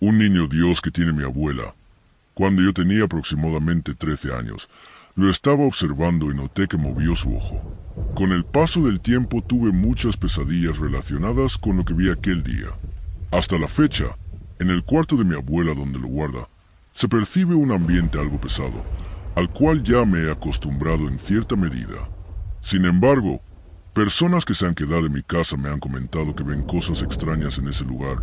Un niño Dios que tiene mi abuela. Cuando yo tenía aproximadamente 13 años, lo estaba observando y noté que movió su ojo. Con el paso del tiempo tuve muchas pesadillas relacionadas con lo que vi aquel día. Hasta la fecha, en el cuarto de mi abuela donde lo guarda, se percibe un ambiente algo pesado, al cual ya me he acostumbrado en cierta medida. Sin embargo, personas que se han quedado en mi casa me han comentado que ven cosas extrañas en ese lugar,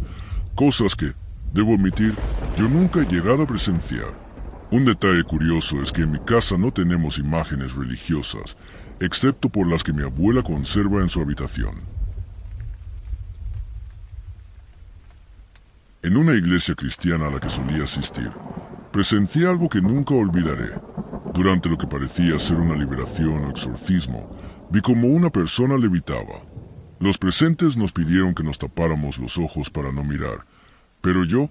cosas que, debo admitir, yo nunca he llegado a presenciar. Un detalle curioso es que en mi casa no tenemos imágenes religiosas, excepto por las que mi abuela conserva en su habitación. En una iglesia cristiana a la que solía asistir, presencié algo que nunca olvidaré. Durante lo que parecía ser una liberación o exorcismo, vi como una persona levitaba. Los presentes nos pidieron que nos tapáramos los ojos para no mirar, pero yo,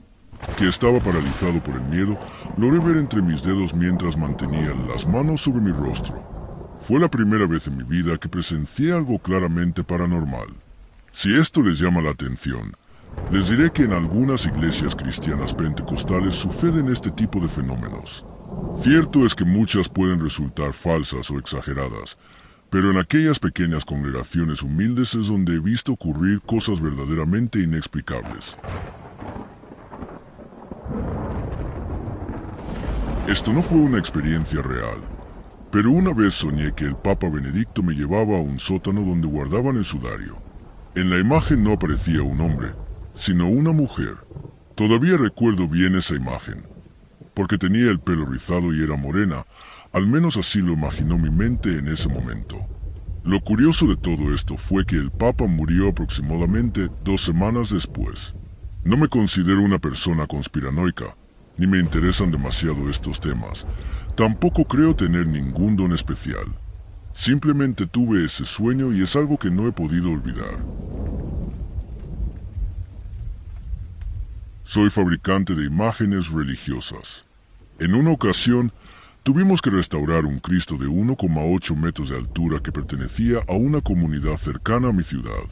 que estaba paralizado por el miedo, logré ver entre mis dedos mientras mantenía las manos sobre mi rostro. Fue la primera vez en mi vida que presencié algo claramente paranormal. Si esto les llama la atención, les diré que en algunas iglesias cristianas pentecostales suceden este tipo de fenómenos. Cierto es que muchas pueden resultar falsas o exageradas, pero en aquellas pequeñas congregaciones humildes es donde he visto ocurrir cosas verdaderamente inexplicables. Esto no fue una experiencia real, pero una vez soñé que el Papa Benedicto me llevaba a un sótano donde guardaban el sudario. En la imagen no aparecía un hombre, sino una mujer. Todavía recuerdo bien esa imagen, porque tenía el pelo rizado y era morena, al menos así lo imaginó mi mente en ese momento. Lo curioso de todo esto fue que el Papa murió aproximadamente 2 semanas después. No me considero una persona conspiranoica, ni me interesan demasiado estos temas. Tampoco creo tener ningún don especial. Simplemente tuve ese sueño y es algo que no he podido olvidar. Soy fabricante de imágenes religiosas. En una ocasión, tuvimos que restaurar un Cristo de 1,8 metros de altura que pertenecía a una comunidad cercana a mi ciudad.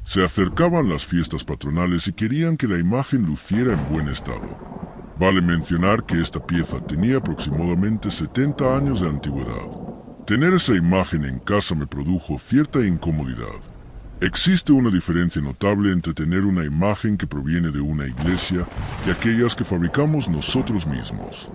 Se acercaban las fiestas patronales y querían que la imagen luciera en buen estado. Vale mencionar que esta pieza tenía aproximadamente 70 años de antigüedad. Tener esa imagen en casa me produjo cierta incomodidad. Existe una diferencia notable entre tener una imagen que proviene de una iglesia y aquellas que fabricamos nosotros mismos.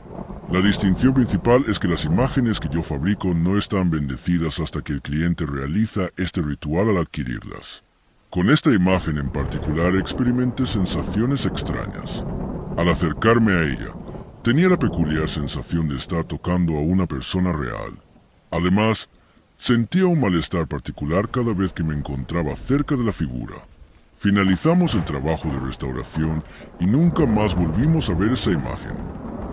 La distinción principal es que las imágenes que yo fabrico no están bendecidas hasta que el cliente realiza este ritual al adquirirlas. Con esta imagen en particular experimenté sensaciones extrañas. Al acercarme a ella, tenía la peculiar sensación de estar tocando a una persona real. Además, sentía un malestar particular cada vez que me encontraba cerca de la figura. Finalizamos el trabajo de restauración y nunca más volvimos a ver esa imagen.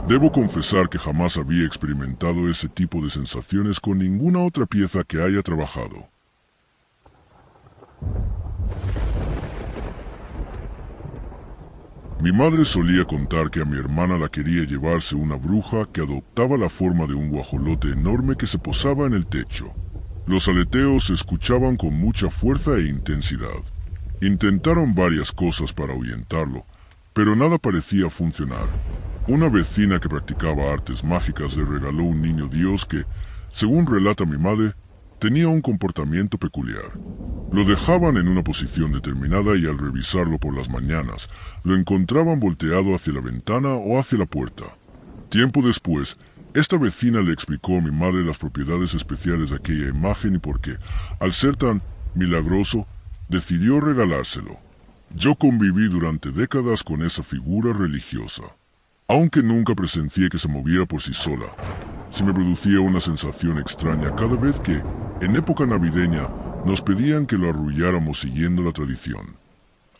Debo confesar que jamás había experimentado ese tipo de sensaciones con ninguna otra pieza que haya trabajado. Mi madre solía contar que a mi hermana la quería llevarse una bruja que adoptaba la forma de un guajolote enorme que se posaba en el techo. Los aleteos se escuchaban con mucha fuerza e intensidad. Intentaron varias cosas para ahuyentarlo, pero nada parecía funcionar. Una vecina que practicaba artes mágicas le regaló un niño Dios que, según relata mi madre, tenía un comportamiento peculiar. Lo dejaban en una posición determinada y al revisarlo por las mañanas, lo encontraban volteado hacia la ventana o hacia la puerta. Tiempo después, esta vecina le explicó a mi madre las propiedades especiales de aquella imagen y por qué, al ser tan milagroso, decidió regalárselo. Yo conviví durante décadas con esa figura religiosa. Aunque nunca presencié que se moviera por sí sola, se me producía una sensación extraña cada vez que, en época navideña, nos pedían que lo arrulláramos siguiendo la tradición.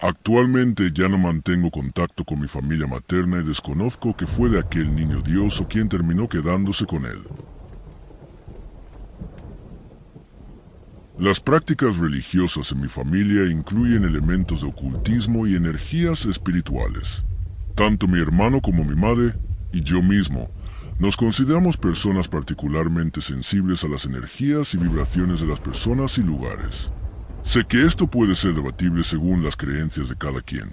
Actualmente ya no mantengo contacto con mi familia materna y desconozco qué fue de aquel niño Dios o quién terminó quedándose con él. Las prácticas religiosas en mi familia incluyen elementos de ocultismo y energías espirituales. Tanto mi hermano como mi madre, y yo mismo, nos consideramos personas particularmente sensibles a las energías y vibraciones de las personas y lugares. Sé que esto puede ser debatible según las creencias de cada quien,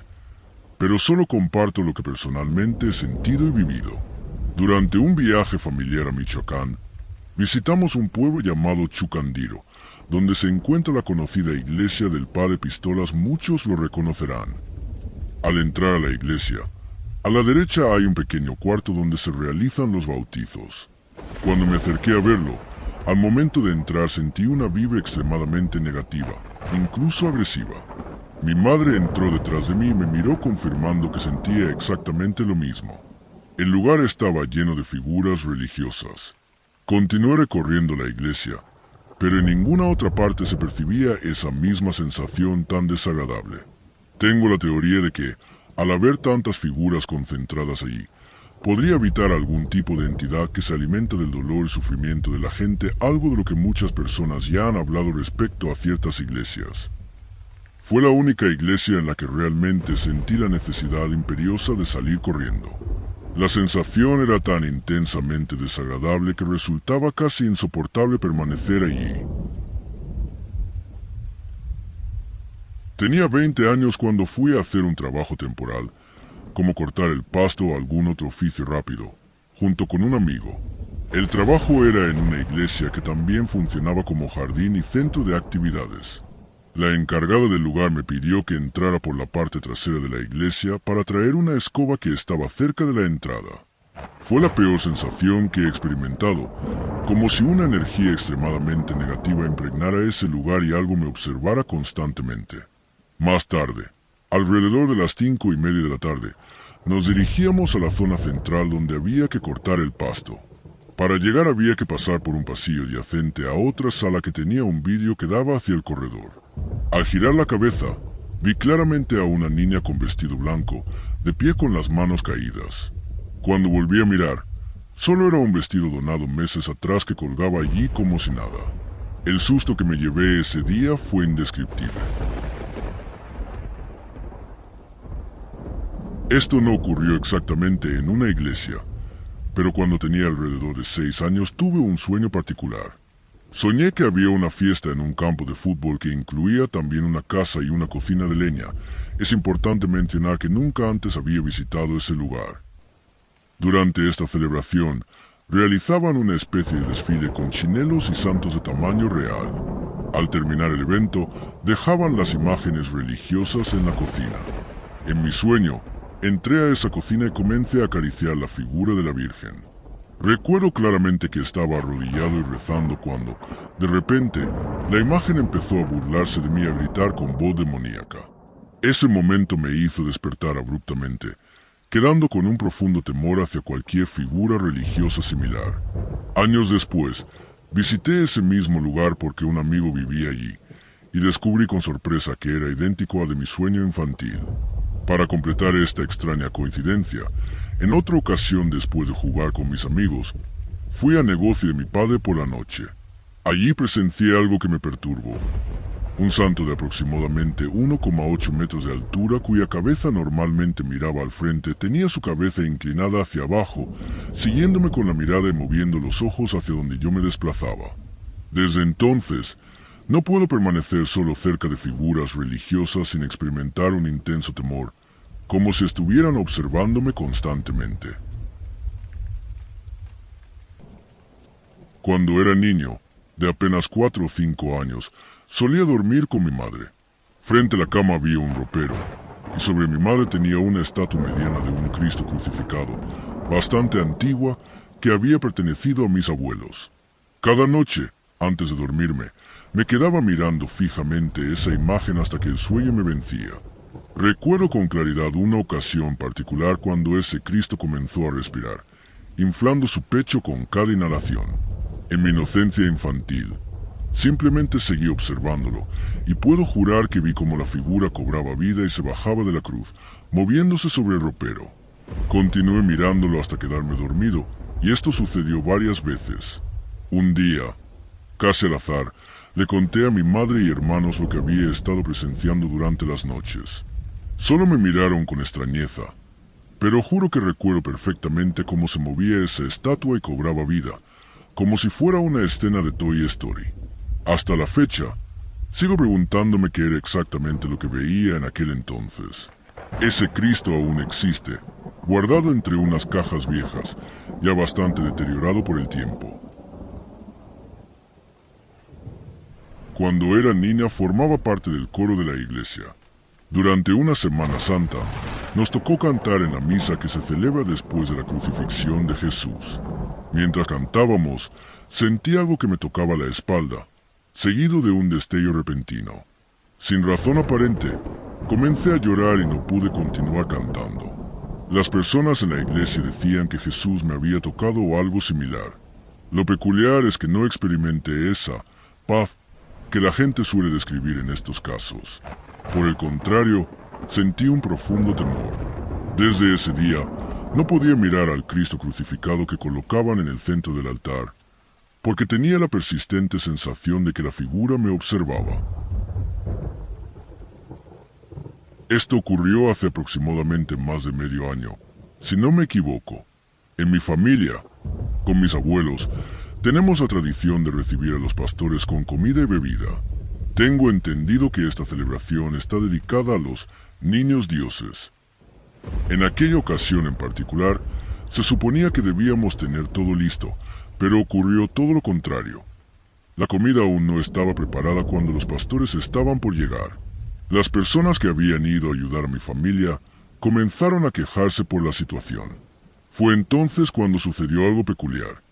pero solo comparto lo que personalmente he sentido y vivido. Durante un viaje familiar a Michoacán, visitamos un pueblo llamado Chucandiro, donde se encuentra la conocida iglesia del Padre Pistolas. Muchos lo reconocerán. Al entrar a la iglesia, a la derecha hay un pequeño cuarto donde se realizan los bautizos. Cuando me acerqué a verlo, al momento de entrar sentí una vibra extremadamente negativa, incluso agresiva. Mi madre entró detrás de mí y me miró confirmando que sentía exactamente lo mismo. El lugar estaba lleno de figuras religiosas. Continué recorriendo la iglesia, pero en ninguna otra parte se percibía esa misma sensación tan desagradable. Tengo la teoría de que, al haber tantas figuras concentradas allí, podría habitar algún tipo de entidad que se alimenta del dolor y sufrimiento de la gente, algo de lo que muchas personas ya han hablado respecto a ciertas iglesias. Fue la única iglesia en la que realmente sentí la necesidad imperiosa de salir corriendo. La sensación era tan intensamente desagradable que resultaba casi insoportable permanecer allí. Tenía 20 años cuando fui a hacer un trabajo temporal, como cortar el pasto o algún otro oficio rápido, junto con un amigo. El trabajo era en una iglesia que también funcionaba como jardín y centro de actividades. La encargada del lugar me pidió que entrara por la parte trasera de la iglesia para traer una escoba que estaba cerca de la entrada. Fue la peor sensación que he experimentado, como si una energía extremadamente negativa impregnara ese lugar y algo me observara constantemente. Más tarde, alrededor de las 5:30 de la tarde, nos dirigíamos a la zona central donde había que cortar el pasto. Para llegar había que pasar por un pasillo adyacente a otra sala que tenía un vidrio que daba hacia el corredor. Al girar la cabeza, vi claramente a una niña con vestido blanco, de pie con las manos caídas. Cuando volví a mirar, solo era un vestido donado meses atrás que colgaba allí como si nada. El susto que me llevé ese día fue indescriptible. Esto no ocurrió exactamente en una iglesia, pero cuando tenía alrededor de 6 años tuve un sueño particular. Soñé que había una fiesta en un campo de fútbol que incluía también una casa y una cocina de leña. Es importante mencionar que nunca antes había visitado ese lugar. Durante esta celebración, realizaban una especie de desfile con chinelos y santos de tamaño real. Al terminar el evento, dejaban las imágenes religiosas en la cocina. En mi sueño, entré a esa cocina y comencé a acariciar la figura de la Virgen. Recuerdo claramente que estaba arrodillado y rezando cuando, de repente, la imagen empezó a burlarse de mí y a gritar con voz demoníaca. Ese momento me hizo despertar abruptamente, quedando con un profundo temor hacia cualquier figura religiosa similar. Años después, visité ese mismo lugar porque un amigo vivía allí, y descubrí con sorpresa que era idéntico al de mi sueño infantil. Para completar esta extraña coincidencia, en otra ocasión después de jugar con mis amigos, fui al negocio de mi padre por la noche. Allí presencié algo que me perturbó. Un santo de aproximadamente 1,8 metros de altura, cuya cabeza normalmente miraba al frente, tenía su cabeza inclinada hacia abajo, siguiéndome con la mirada y moviendo los ojos hacia donde yo me desplazaba. Desde entonces, no puedo permanecer solo cerca de figuras religiosas sin experimentar un intenso temor, como si estuvieran observándome constantemente. Cuando era niño, de apenas 4 o 5 años, solía dormir con mi madre. Frente a la cama había un ropero, y sobre mi madre tenía una estatua mediana de un Cristo crucificado, bastante antigua, que había pertenecido a mis abuelos. Cada noche, antes de dormirme, me quedaba mirando fijamente esa imagen hasta que el sueño me vencía. Recuerdo con claridad una ocasión particular cuando ese Cristo comenzó a respirar, inflando su pecho con cada inhalación. En mi inocencia infantil, simplemente seguí observándolo, y puedo jurar que vi cómo la figura cobraba vida y se bajaba de la cruz, moviéndose sobre el ropero. Continué mirándolo hasta quedarme dormido, y esto sucedió varias veces. Un día, casi al azar, le conté a mi madre y hermanos lo que había estado presenciando durante las noches. Solo me miraron con extrañeza, pero juro que recuerdo perfectamente cómo se movía esa estatua y cobraba vida, como si fuera una escena de Toy Story. Hasta la fecha, sigo preguntándome qué era exactamente lo que veía en aquel entonces. Ese Cristo aún existe, guardado entre unas cajas viejas, ya bastante deteriorado por el tiempo. Cuando era niña formaba parte del coro de la iglesia. Durante una Semana Santa, nos tocó cantar en la misa que se celebra después de la crucifixión de Jesús. Mientras cantábamos, sentí algo que me tocaba la espalda, seguido de un destello repentino. Sin razón aparente, comencé a llorar y no pude continuar cantando. Las personas en la iglesia decían que Jesús me había tocado o algo similar. Lo peculiar es que no experimenté esa paz que la gente suele describir en estos casos. Por el contrario, sentí un profundo temor. Desde ese día, no podía mirar al Cristo crucificado que colocaban en el centro del altar, porque tenía la persistente sensación de que la figura me observaba. Esto ocurrió hace aproximadamente más de medio año. Si no me equivoco, en mi familia, con mis abuelos, tenemos la tradición de recibir a los pastores con comida y bebida. Tengo entendido que esta celebración está dedicada a los niños dioses. En aquella ocasión en particular, se suponía que debíamos tener todo listo, pero ocurrió todo lo contrario. La comida aún no estaba preparada cuando los pastores estaban por llegar. Las personas que habían ido a ayudar a mi familia comenzaron a quejarse por la situación. Fue entonces cuando sucedió algo peculiar.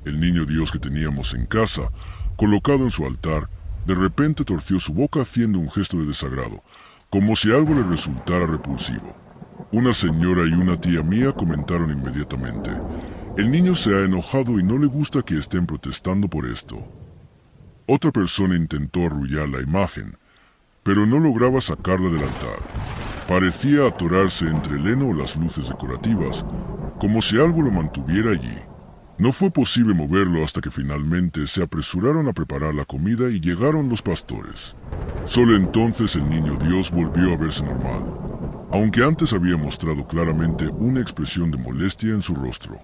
El niño Dios que teníamos en casa, colocado en su altar, de repente torció su boca haciendo un gesto de desagrado, como si algo le resultara repulsivo. Una señora y una tía mía comentaron inmediatamente: el niño se ha enojado y no le gusta que estén protestando por esto. Otra persona intentó arrullar la imagen, pero no lograba sacarla del altar. Parecía atorarse entre el heno o las luces decorativas, como si algo lo mantuviera allí. No fue posible moverlo hasta que finalmente se apresuraron a preparar la comida y llegaron los pastores. Solo entonces el niño Dios volvió a verse normal, aunque antes había mostrado claramente una expresión de molestia en su rostro.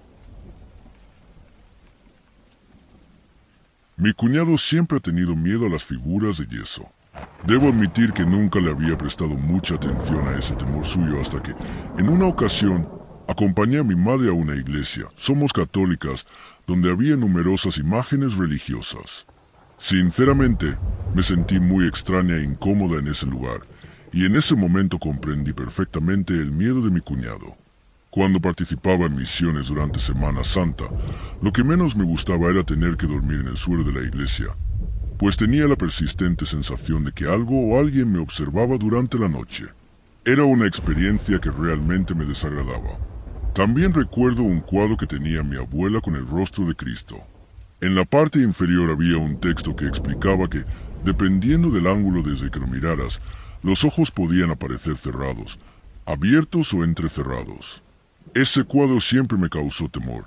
Mi cuñado siempre ha tenido miedo a las figuras de yeso. Debo admitir que nunca le había prestado mucha atención a ese temor suyo hasta que, en una ocasión, acompañé a mi madre a una iglesia, somos católicas, donde había numerosas imágenes religiosas. Sinceramente, me sentí muy extraña e incómoda en ese lugar, y en ese momento comprendí perfectamente el miedo de mi cuñado. Cuando participaba en misiones durante Semana Santa, lo que menos me gustaba era tener que dormir en el suelo de la iglesia, pues tenía la persistente sensación de que algo o alguien me observaba durante la noche. Era una experiencia que realmente me desagradaba. También recuerdo un cuadro que tenía mi abuela con el rostro de Cristo. En la parte inferior había un texto que explicaba que, dependiendo del ángulo desde que lo miraras, los ojos podían aparecer cerrados, abiertos o entrecerrados. Ese cuadro siempre me causó temor,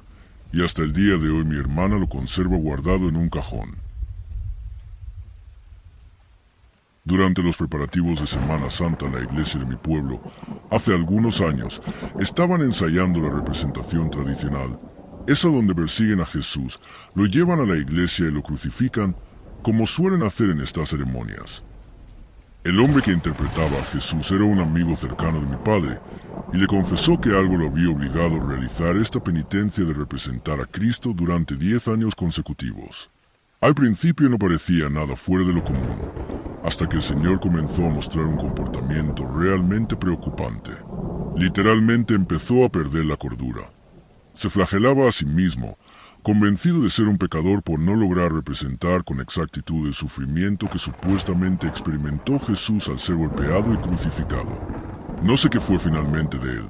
y hasta el día de hoy mi hermana lo conserva guardado en un cajón. Durante los preparativos de Semana Santa en la iglesia de mi pueblo, hace algunos años, estaban ensayando la representación tradicional, esa donde persiguen a Jesús, lo llevan a la iglesia y lo crucifican, como suelen hacer en estas ceremonias. El hombre que interpretaba a Jesús era un amigo cercano de mi padre, y le confesó que algo lo había obligado a realizar esta penitencia de representar a Cristo durante 10 años consecutivos. Al principio no parecía nada fuera de lo común, hasta que el Señor comenzó a mostrar un comportamiento realmente preocupante. Literalmente empezó a perder la cordura. Se flagelaba a sí mismo, convencido de ser un pecador por no lograr representar con exactitud el sufrimiento que supuestamente experimentó Jesús al ser golpeado y crucificado. No sé qué fue finalmente de él,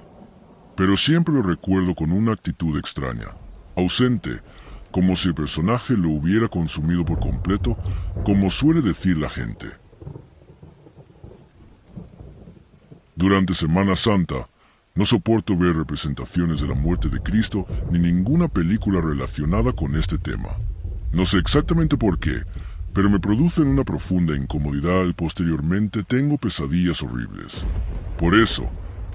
pero siempre lo recuerdo con una actitud extraña, ausente, como si el personaje lo hubiera consumido por completo, como suele decir la gente. Durante Semana Santa, no soporto ver representaciones de la muerte de Cristo ni ninguna película relacionada con este tema. No sé exactamente por qué, pero me producen una profunda incomodidad y posteriormente tengo pesadillas horribles. Por eso,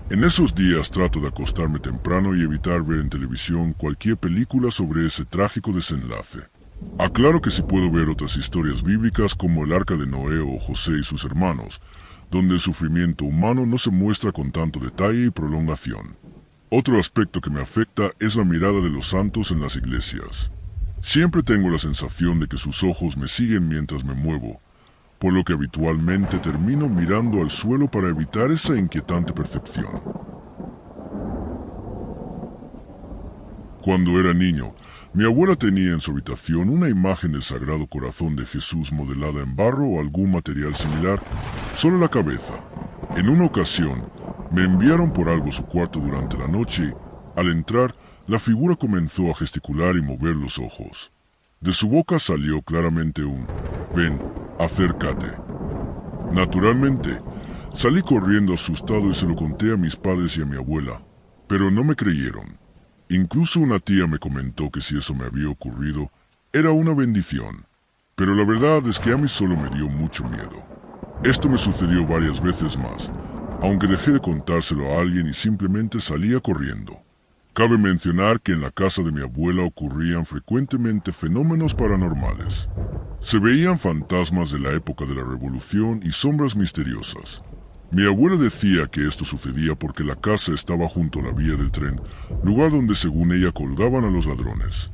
en esos días trato de acostarme temprano y evitar ver en televisión cualquier película sobre ese trágico desenlace. Aclaro que sí puedo ver otras historias bíblicas como el Arca de Noé o José y sus hermanos, donde el sufrimiento humano no se muestra con tanto detalle y prolongación. Otro aspecto que me afecta es la mirada de los santos en las iglesias. Siempre tengo la sensación de que sus ojos me siguen mientras me muevo, por lo que habitualmente termino mirando al suelo para evitar esa inquietante percepción. Cuando era niño, mi abuela tenía en su habitación una imagen del Sagrado Corazón de Jesús modelada en barro o algún material similar, solo la cabeza. En una ocasión, me enviaron por algo a su cuarto durante la noche y, al entrar, la figura comenzó a gesticular y mover los ojos. De su boca salió claramente un «Ven, acércate». Naturalmente, salí corriendo asustado y se lo conté a mis padres y a mi abuela, pero no me creyeron. Incluso una tía me comentó que si eso me había ocurrido, era una bendición. Pero la verdad es que a mí solo me dio mucho miedo. Esto me sucedió varias veces más, aunque dejé de contárselo a alguien y simplemente salía corriendo. Cabe mencionar que en la casa de mi abuela ocurrían frecuentemente fenómenos paranormales. Se veían fantasmas de la época de la Revolución y sombras misteriosas. Mi abuela decía que esto sucedía porque la casa estaba junto a la vía del tren, lugar donde según ella colgaban a los ladrones.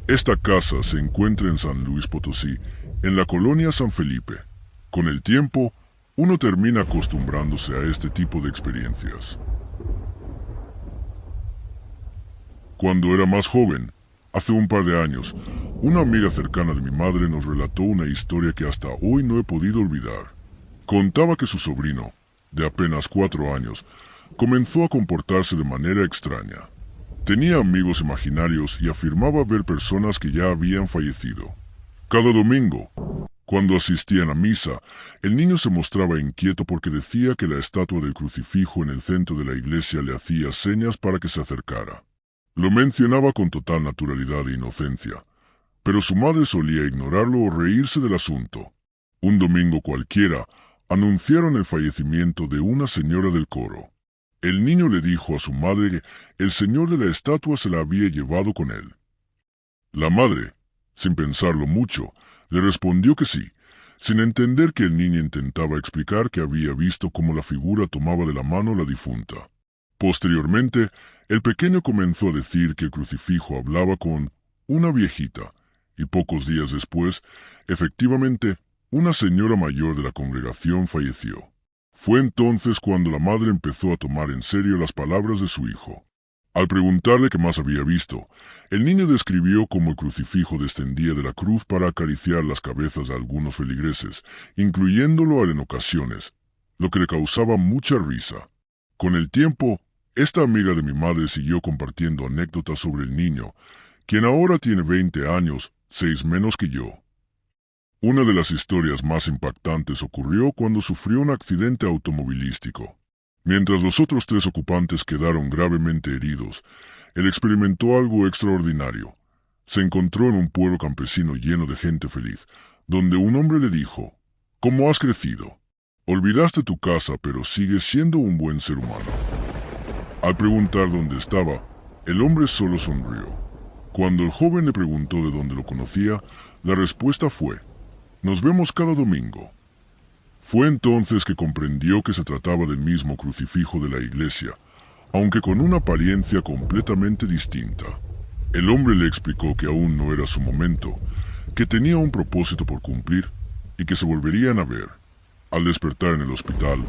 Esta casa se encuentra en San Luis Potosí, en la colonia San Felipe. Con el tiempo, uno termina acostumbrándose a este tipo de experiencias. Cuando era más joven, hace un par de años, una amiga cercana de mi madre nos relató una historia que hasta hoy no he podido olvidar. Contaba que su sobrino, de apenas 4 años, comenzó a comportarse de manera extraña. Tenía amigos imaginarios y afirmaba ver personas que ya habían fallecido. Cada domingo, cuando asistían a misa, el niño se mostraba inquieto porque decía que la estatua del crucifijo en el centro de la iglesia le hacía señas para que se acercara. Lo mencionaba con total naturalidad e inocencia, pero su madre solía ignorarlo o reírse del asunto. Un domingo cualquiera, anunciaron el fallecimiento de una señora del coro. El niño le dijo a su madre que el señor de la estatua se la había llevado con él. La madre, sin pensarlo mucho, le respondió que sí, sin entender que el niño intentaba explicar que había visto cómo la figura tomaba de la mano a la difunta. Posteriormente, el pequeño comenzó a decir que el crucifijo hablaba con una viejita, y pocos días después, efectivamente, una señora mayor de la congregación falleció. Fue entonces cuando la madre empezó a tomar en serio las palabras de su hijo. Al preguntarle qué más había visto, el niño describió cómo el crucifijo descendía de la cruz para acariciar las cabezas de algunos feligreses, incluyéndolo a él en ocasiones, lo que le causaba mucha risa. Con el tiempo, esta amiga de mi madre siguió compartiendo anécdotas sobre el niño, quien ahora tiene 20 años, 6 menos que yo. Una de las historias más impactantes ocurrió cuando sufrió un accidente automovilístico. Mientras los otros 3 ocupantes quedaron gravemente heridos, él experimentó algo extraordinario. Se encontró en un pueblo campesino lleno de gente feliz, donde un hombre le dijo: «¿Cómo has crecido? Olvidaste tu casa, pero sigues siendo un buen ser humano». Al preguntar dónde estaba, el hombre solo sonrió. Cuando el joven le preguntó de dónde lo conocía, la respuesta fue: «Nos vemos cada domingo». Fue entonces que comprendió que se trataba del mismo crucifijo de la iglesia, aunque con una apariencia completamente distinta. El hombre le explicó que aún no era su momento, que tenía un propósito por cumplir y que se volverían a ver. Al despertar en el hospital,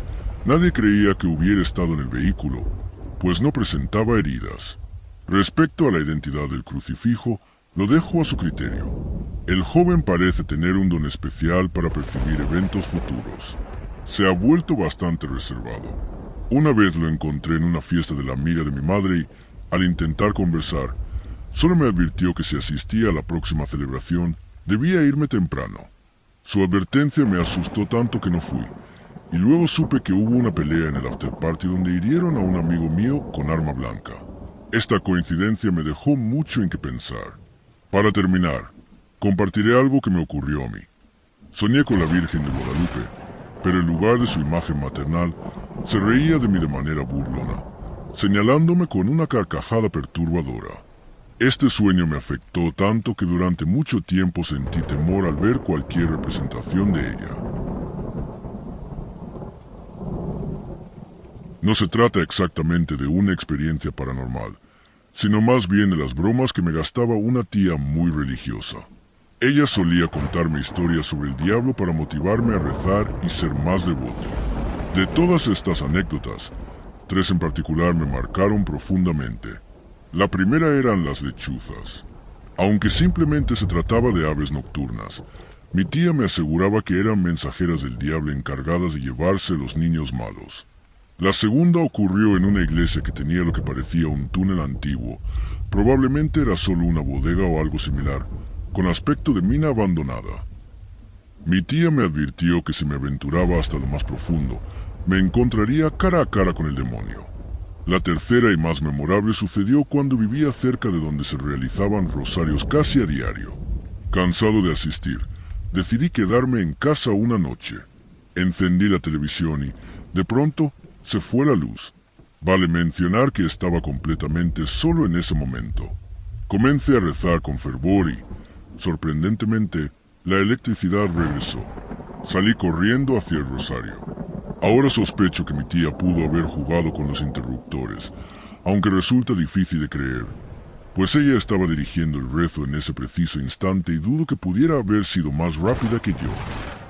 nadie creía que hubiera estado en el vehículo, pues no presentaba heridas. Respecto a la identidad del crucifijo, lo dejo a su criterio. El joven parece tener un don especial para percibir eventos futuros. Se ha vuelto bastante reservado. Una vez lo encontré en una fiesta de la amiga de mi madre y, al intentar conversar, solo me advirtió que si asistía a la próxima celebración, debía irme temprano. Su advertencia me asustó tanto que no fui, y luego supe que hubo una pelea en el afterparty donde hirieron a un amigo mío con arma blanca. Esta coincidencia me dejó mucho en qué pensar. Para terminar, compartiré algo que me ocurrió a mí. Soñé con la Virgen de Guadalupe, pero en lugar de su imagen maternal, se reía de mí de manera burlona, señalándome con una carcajada perturbadora. Este sueño me afectó tanto que durante mucho tiempo sentí temor al ver cualquier representación de ella. No se trata exactamente de una experiencia paranormal, sino más bien de las bromas que me gastaba una tía muy religiosa. Ella solía contarme historias sobre el diablo para motivarme a rezar y ser más devoto. De todas estas anécdotas, 3 en particular me marcaron profundamente. La primera eran las lechuzas. Aunque simplemente se trataba de aves nocturnas, mi tía me aseguraba que eran mensajeras del diablo encargadas de llevarse a los niños malos. La segunda ocurrió en una iglesia que tenía lo que parecía un túnel antiguo. Probablemente era solo una bodega o algo similar, con aspecto de mina abandonada. Mi tía me advirtió que si me aventuraba hasta lo más profundo, me encontraría cara a cara con el demonio. La tercera y más memorable sucedió cuando vivía cerca de donde se realizaban rosarios casi a diario. Cansado de asistir, decidí quedarme en casa una noche. Encendí la televisión y, de pronto, se fue la luz. Vale mencionar que estaba completamente solo en ese momento. Comencé a rezar con fervor y, sorprendentemente, la electricidad regresó. Salí corriendo hacia el rosario. Ahora sospecho que mi tía pudo haber jugado con los interruptores, aunque resulta difícil de creer, pues ella estaba dirigiendo el rezo en ese preciso instante y dudo que pudiera haber sido más rápida que yo.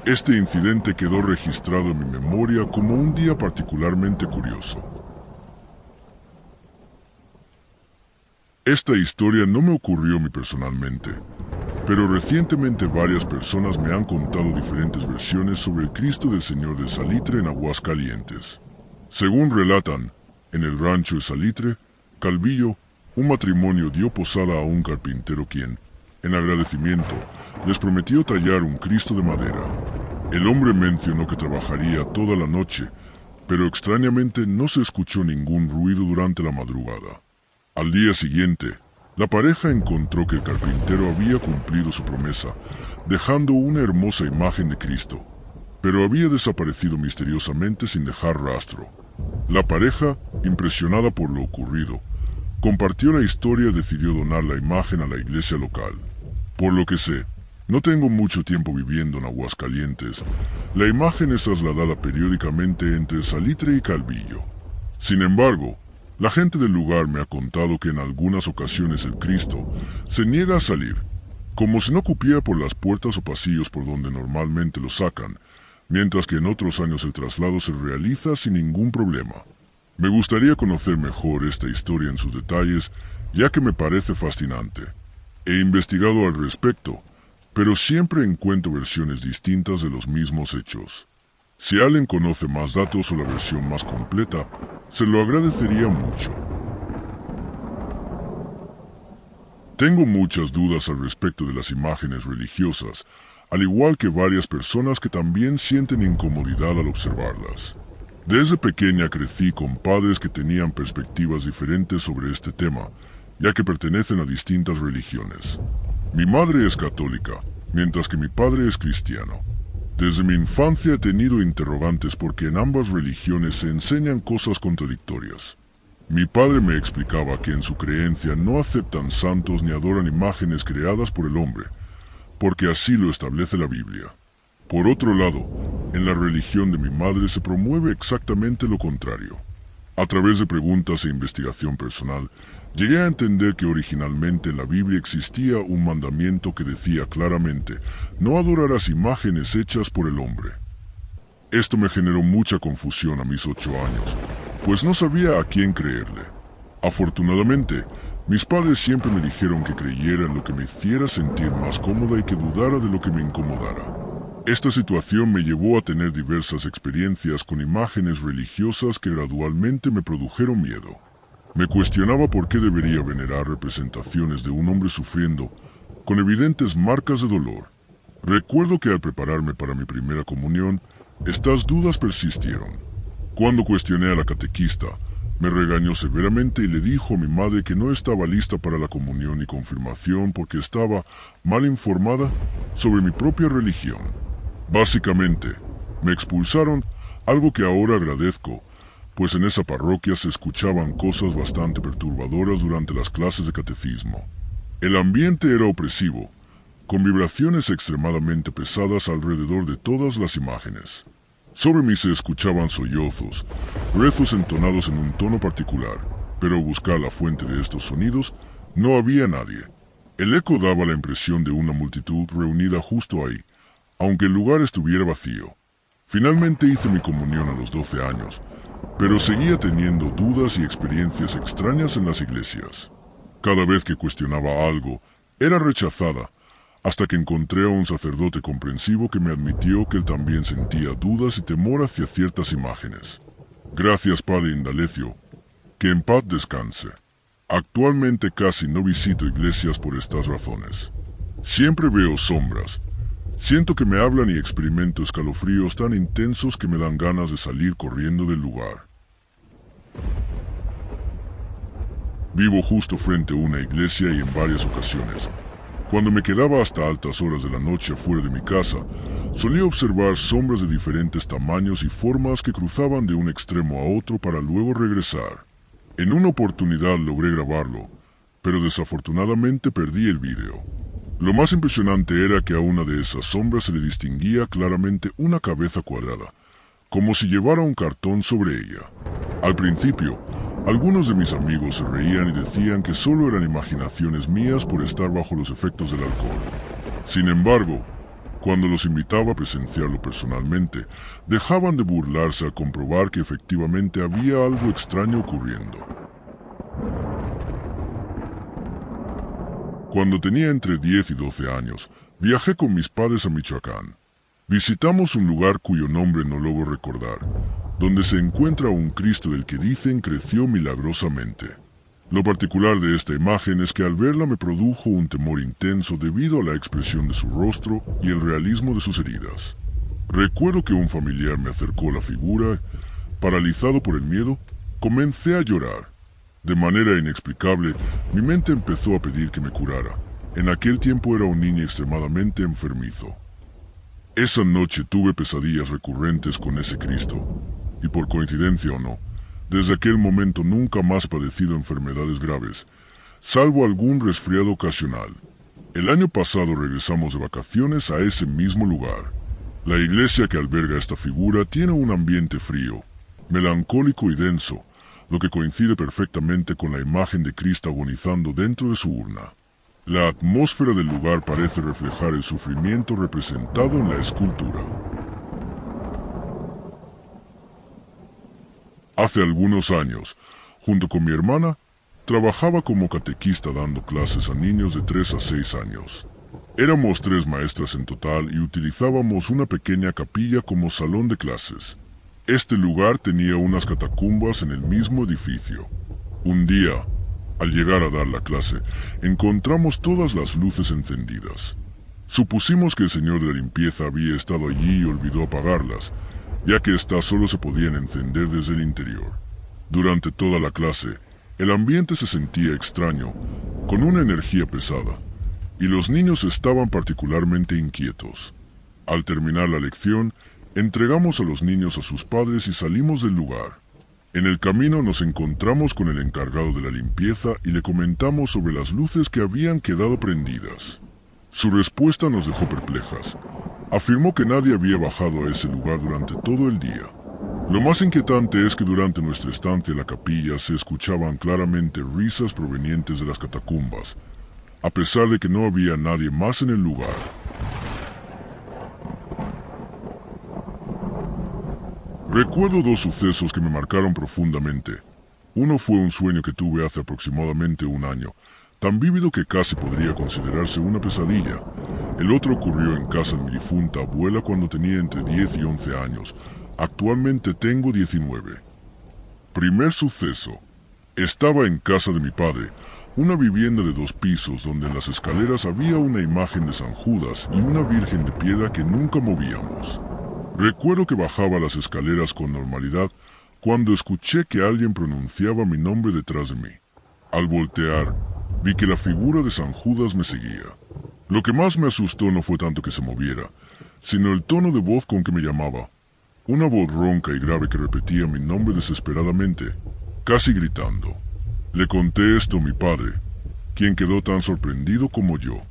Este incidente quedó registrado en mi memoria como un día particularmente curioso. Esta historia no me ocurrió a mí personalmente, pero recientemente varias personas me han contado diferentes versiones sobre el Cristo del Señor del Salitre en Aguascalientes. Según relatan, en el rancho de Salitre, Calvillo, un matrimonio dio posada a un carpintero quien, en agradecimiento, les prometió tallar un Cristo de madera. El hombre mencionó que trabajaría toda la noche, pero extrañamente no se escuchó ningún ruido durante la madrugada. Al día siguiente, la pareja encontró que el carpintero había cumplido su promesa, dejando una hermosa imagen de Cristo, pero había desaparecido misteriosamente sin dejar rastro. La pareja, impresionada por lo ocurrido, compartió la historia y decidió donar la imagen a la iglesia local. Por lo que sé, no tengo mucho tiempo viviendo en Aguascalientes, la imagen es trasladada periódicamente entre Salitre y Calvillo. Sin embargo, la gente del lugar me ha contado que en algunas ocasiones el Cristo se niega a salir, como si no cupiera por las puertas o pasillos por donde normalmente lo sacan, mientras que en otros años el traslado se realiza sin ningún problema. Me gustaría conocer mejor esta historia en sus detalles, ya que me parece fascinante. He investigado al respecto, pero siempre encuentro versiones distintas de los mismos hechos. Si alguien conoce más datos o la versión más completa, se lo agradecería mucho. Tengo muchas dudas al respecto de las imágenes religiosas, al igual que varias personas que también sienten incomodidad al observarlas. Desde pequeña crecí con padres que tenían perspectivas diferentes sobre este tema, ya que pertenecen a distintas religiones. Mi madre es católica, mientras que mi padre es cristiano. Desde mi infancia he tenido interrogantes porque en ambas religiones se enseñan cosas contradictorias. Mi padre me explicaba que en su creencia no aceptan santos ni adoran imágenes creadas por el hombre, porque así lo establece la Biblia. Por otro lado, en la religión de mi madre se promueve exactamente lo contrario. A través de preguntas e investigación personal, llegué a entender que originalmente en la Biblia existía un mandamiento que decía claramente: no adorarás imágenes hechas por el hombre. Esto me generó mucha confusión a mis 8 años, pues no sabía a quién creerle. Afortunadamente, mis padres siempre me dijeron que creyera en lo que me hiciera sentir más cómoda y que dudara de lo que me incomodara. Esta situación me llevó a tener diversas experiencias con imágenes religiosas que gradualmente me produjeron miedo. Me cuestionaba por qué debería venerar representaciones de un hombre sufriendo, con evidentes marcas de dolor. Recuerdo que al prepararme para mi primera comunión, estas dudas persistieron. Cuando cuestioné a la catequista, me regañó severamente y le dijo a mi madre que no estaba lista para la comunión y confirmación porque estaba mal informada sobre mi propia religión. Básicamente, me expulsaron, algo que ahora agradezco, pues en esa parroquia se escuchaban cosas bastante perturbadoras durante las clases de catecismo. El ambiente era opresivo, con vibraciones extremadamente pesadas alrededor de todas las imágenes. Sobre mí se escuchaban sollozos, rezos entonados en un tono particular, pero al buscar la fuente de estos sonidos, no había nadie. El eco daba la impresión de una multitud reunida justo ahí, aunque el lugar estuviera vacío. Finalmente hice mi comunión a los 12 años, pero seguía teniendo dudas y experiencias extrañas en las iglesias. Cada vez que cuestionaba algo, era rechazada, hasta que encontré a un sacerdote comprensivo que me admitió que él también sentía dudas y temor hacia ciertas imágenes. Gracias, Padre Indalecio. Que en paz descanse. Actualmente casi no visito iglesias por estas razones. Siempre veo sombras. Siento que me hablan y experimento escalofríos tan intensos que me dan ganas de salir corriendo del lugar. Vivo justo frente a una iglesia y en varias ocasiones, cuando me quedaba hasta altas horas de la noche afuera de mi casa, solía observar sombras de diferentes tamaños y formas que cruzaban de un extremo a otro para luego regresar. En una oportunidad logré grabarlo, pero desafortunadamente perdí el vídeo. Lo más impresionante era que a una de esas sombras se le distinguía claramente una cabeza cuadrada, como si llevara un cartón sobre ella. Al principio, algunos de mis amigos se reían y decían que solo eran imaginaciones mías por estar bajo los efectos del alcohol. Sin embargo, cuando los invitaba a presenciarlo personalmente, dejaban de burlarse al comprobar que efectivamente había algo extraño ocurriendo. Cuando tenía entre 10 y 12 años, viajé con mis padres a Michoacán. Visitamos un lugar cuyo nombre no logro recordar, donde se encuentra un Cristo del que dicen creció milagrosamente. Lo particular de esta imagen es que al verla me produjo un temor intenso debido a la expresión de su rostro y el realismo de sus heridas. Recuerdo que un familiar me acercó la figura. Paralizado por el miedo, comencé a llorar. De manera inexplicable, mi mente empezó a pedir que me curara. En aquel tiempo era un niño extremadamente enfermizo. Esa noche tuve pesadillas recurrentes con ese Cristo, y por coincidencia o no, desde aquel momento nunca más he padecido enfermedades graves, salvo algún resfriado ocasional. El año pasado regresamos de vacaciones a ese mismo lugar. La iglesia que alberga esta figura tiene un ambiente frío, melancólico y denso, lo que coincide perfectamente con la imagen de Cristo agonizando dentro de su urna. La atmósfera del lugar parece reflejar el sufrimiento representado en la escultura. Hace algunos años, junto con mi hermana, trabajaba como catequista dando clases a niños de 3 a 6 años. Éramos 3 maestras en total y utilizábamos una pequeña capilla como salón de clases. Este lugar tenía unas catacumbas en el mismo edificio. Un día, al llegar a dar la clase, encontramos todas las luces encendidas. Supusimos que el señor de la limpieza había estado allí y olvidó apagarlas, ya que éstas solo se podían encender desde el interior. Durante toda la clase, el ambiente se sentía extraño, con una energía pesada, y los niños estaban particularmente inquietos. Al terminar la lección, entregamos a los niños a sus padres y salimos del lugar. En el camino nos encontramos con el encargado de la limpieza y le comentamos sobre las luces que habían quedado prendidas. Su respuesta nos dejó perplejas. Afirmó que nadie había bajado a ese lugar durante todo el día. Lo más inquietante es que durante nuestra estancia en la capilla se escuchaban claramente risas provenientes de las catacumbas, a pesar de que no había nadie más en el lugar. Recuerdo 2 sucesos que me marcaron profundamente. Uno fue un sueño que tuve hace aproximadamente 1 año, tan vívido que casi podría considerarse una pesadilla. El otro ocurrió en casa de mi difunta abuela cuando tenía entre 10 y 11 años. Actualmente tengo 19. Primer suceso. Estaba en casa de mi padre, una vivienda de 2 pisos donde en las escaleras había una imagen de San Judas y una virgen de piedra que nunca movíamos. Recuerdo que bajaba las escaleras con normalidad cuando escuché que alguien pronunciaba mi nombre detrás de mí. Al voltear, vi que la figura de San Judas me seguía. Lo que más me asustó no fue tanto que se moviera, sino el tono de voz con que me llamaba. Una voz ronca y grave que repetía mi nombre desesperadamente, casi gritando. Le conté esto a mi padre, quien quedó tan sorprendido como yo.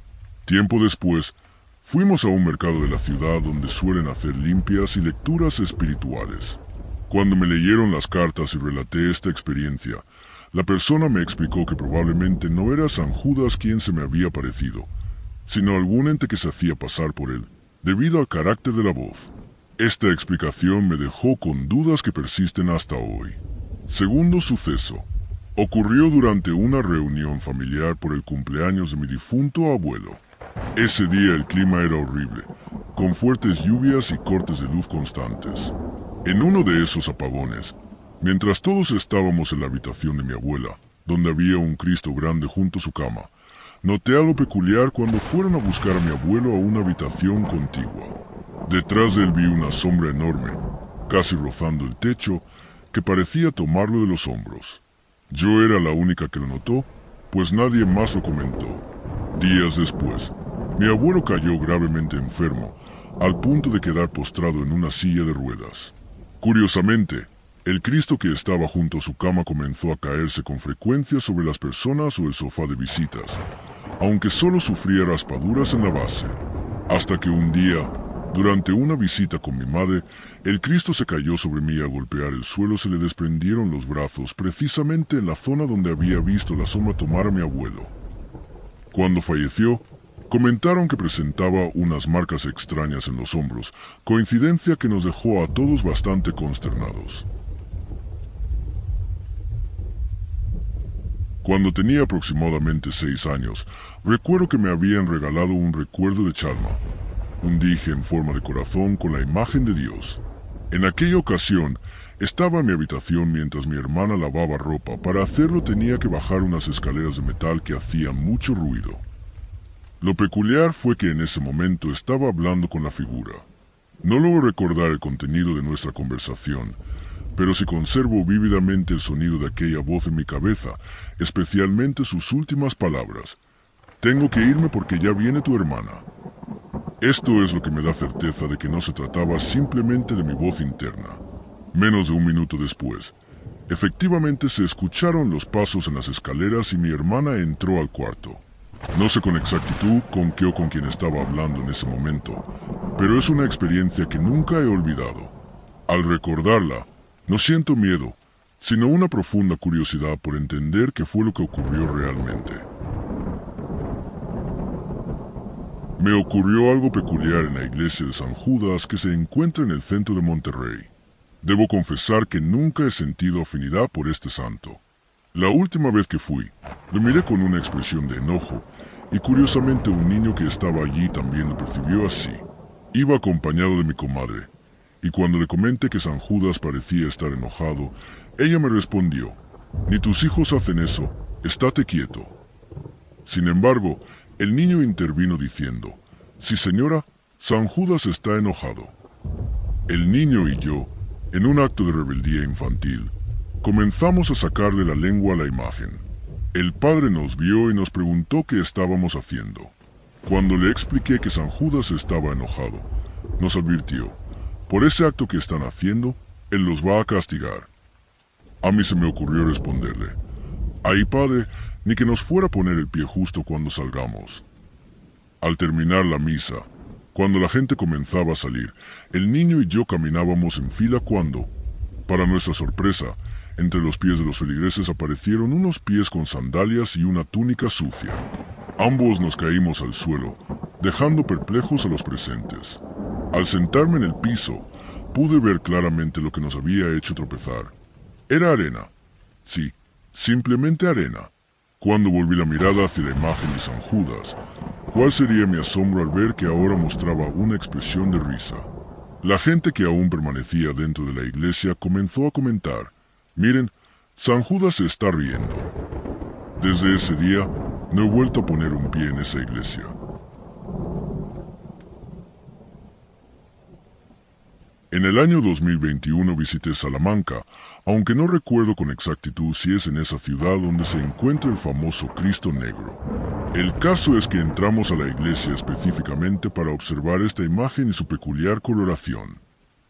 Tiempo después, Fuimos a un mercado de la ciudad donde suelen hacer limpias y lecturas espirituales. Cuando me leyeron las cartas y relaté esta experiencia, la persona me explicó que probablemente no era San Judas quien se me había parecido, sino algún ente que se hacía pasar por él, debido al carácter de la voz. Esta explicación me dejó con dudas que persisten hasta hoy. Segundo suceso. Ocurrió durante una reunión familiar por el cumpleaños de mi difunto abuelo. Ese día el clima era horrible, con fuertes lluvias y cortes de luz constantes. En uno de esos apagones, mientras todos estábamos en la habitación de mi abuela, donde había un Cristo grande junto a su cama, noté algo peculiar cuando fueron a buscar a mi abuelo a una habitación contigua. Detrás de él vi una sombra enorme, casi rozando el techo, que parecía tomarlo de los hombros. Yo era la única que lo notó, pues nadie más lo comentó. Días después, mi abuelo cayó gravemente enfermo, al punto de quedar postrado en una silla de ruedas. Curiosamente, el Cristo que estaba junto a su cama comenzó a caerse con frecuencia sobre las personas o el sofá de visitas, aunque solo sufría raspaduras en la base. Hasta que un día, durante una visita con mi madre, el Cristo se cayó sobre mí y al golpear el suelo se le desprendieron los brazos, precisamente en la zona donde había visto la sombra tomar a mi abuelo. Cuando falleció, comentaron que presentaba unas marcas extrañas en los hombros, coincidencia que nos dejó a todos bastante consternados. Cuando tenía aproximadamente 6 años, recuerdo que me habían regalado un recuerdo de Chalma, un dije en forma de corazón con la imagen de Dios. En aquella ocasión, estaba en mi habitación mientras mi hermana lavaba ropa. Para hacerlo tenía que bajar unas escaleras de metal que hacían mucho ruido. Lo peculiar fue que en ese momento estaba hablando con la figura. No logro recordar el contenido de nuestra conversación, pero sí conservo vívidamente el sonido de aquella voz en mi cabeza, especialmente sus últimas palabras. «Tengo que irme porque ya viene tu hermana». Esto es lo que me da certeza de que no se trataba simplemente de mi voz interna. Menos de un minuto después, efectivamente se escucharon los pasos en las escaleras y mi hermana entró al cuarto. No sé con exactitud con qué o con quién estaba hablando en ese momento, pero es una experiencia que nunca he olvidado. Al recordarla, no siento miedo, sino una profunda curiosidad por entender qué fue lo que ocurrió realmente. Me ocurrió algo peculiar en la iglesia de San Judas que se encuentra en el centro de Monterrey. Debo confesar que nunca he sentido afinidad por este santo. La última vez que fui, lo miré con una expresión de enojo, y curiosamente un niño que estaba allí también lo percibió así. Iba acompañado de mi comadre, y cuando le comenté que San Judas parecía estar enojado, ella me respondió: «Ni tus hijos hacen eso, estate quieto». Sin embargo, el niño intervino diciendo: «Sí, señora, San Judas está enojado». El niño y yo, en un acto de rebeldía infantil, comenzamos a sacarle la lengua a la imagen. El padre nos vio y nos preguntó qué estábamos haciendo. Cuando le expliqué que San Judas estaba enojado, nos advirtió: «Por ese acto que están haciendo, él los va a castigar». A mí se me ocurrió responderle: «Ay, padre, ni que nos fuera a poner el pie justo cuando salgamos». Al terminar la misa, cuando la gente comenzaba a salir, el niño y yo caminábamos en fila cuando, para nuestra sorpresa, entre los pies de los feligreses aparecieron unos pies con sandalias y una túnica sucia. Ambos nos caímos al suelo, dejando perplejos a los presentes. Al sentarme en el piso, pude ver claramente lo que nos había hecho tropezar. Era arena. Sí, simplemente arena. Cuando volví la mirada hacia la imagen de San Judas, ¿cuál sería mi asombro al ver que ahora mostraba una expresión de risa? La gente que aún permanecía dentro de la iglesia comenzó a comentar: «Miren, San Judas se está riendo». Desde ese día, no he vuelto a poner un pie en esa iglesia. En el año 2021 visité Salamanca, aunque no recuerdo con exactitud si es en esa ciudad donde se encuentra el famoso Cristo Negro. El caso es que entramos a la iglesia específicamente para observar esta imagen y su peculiar coloración.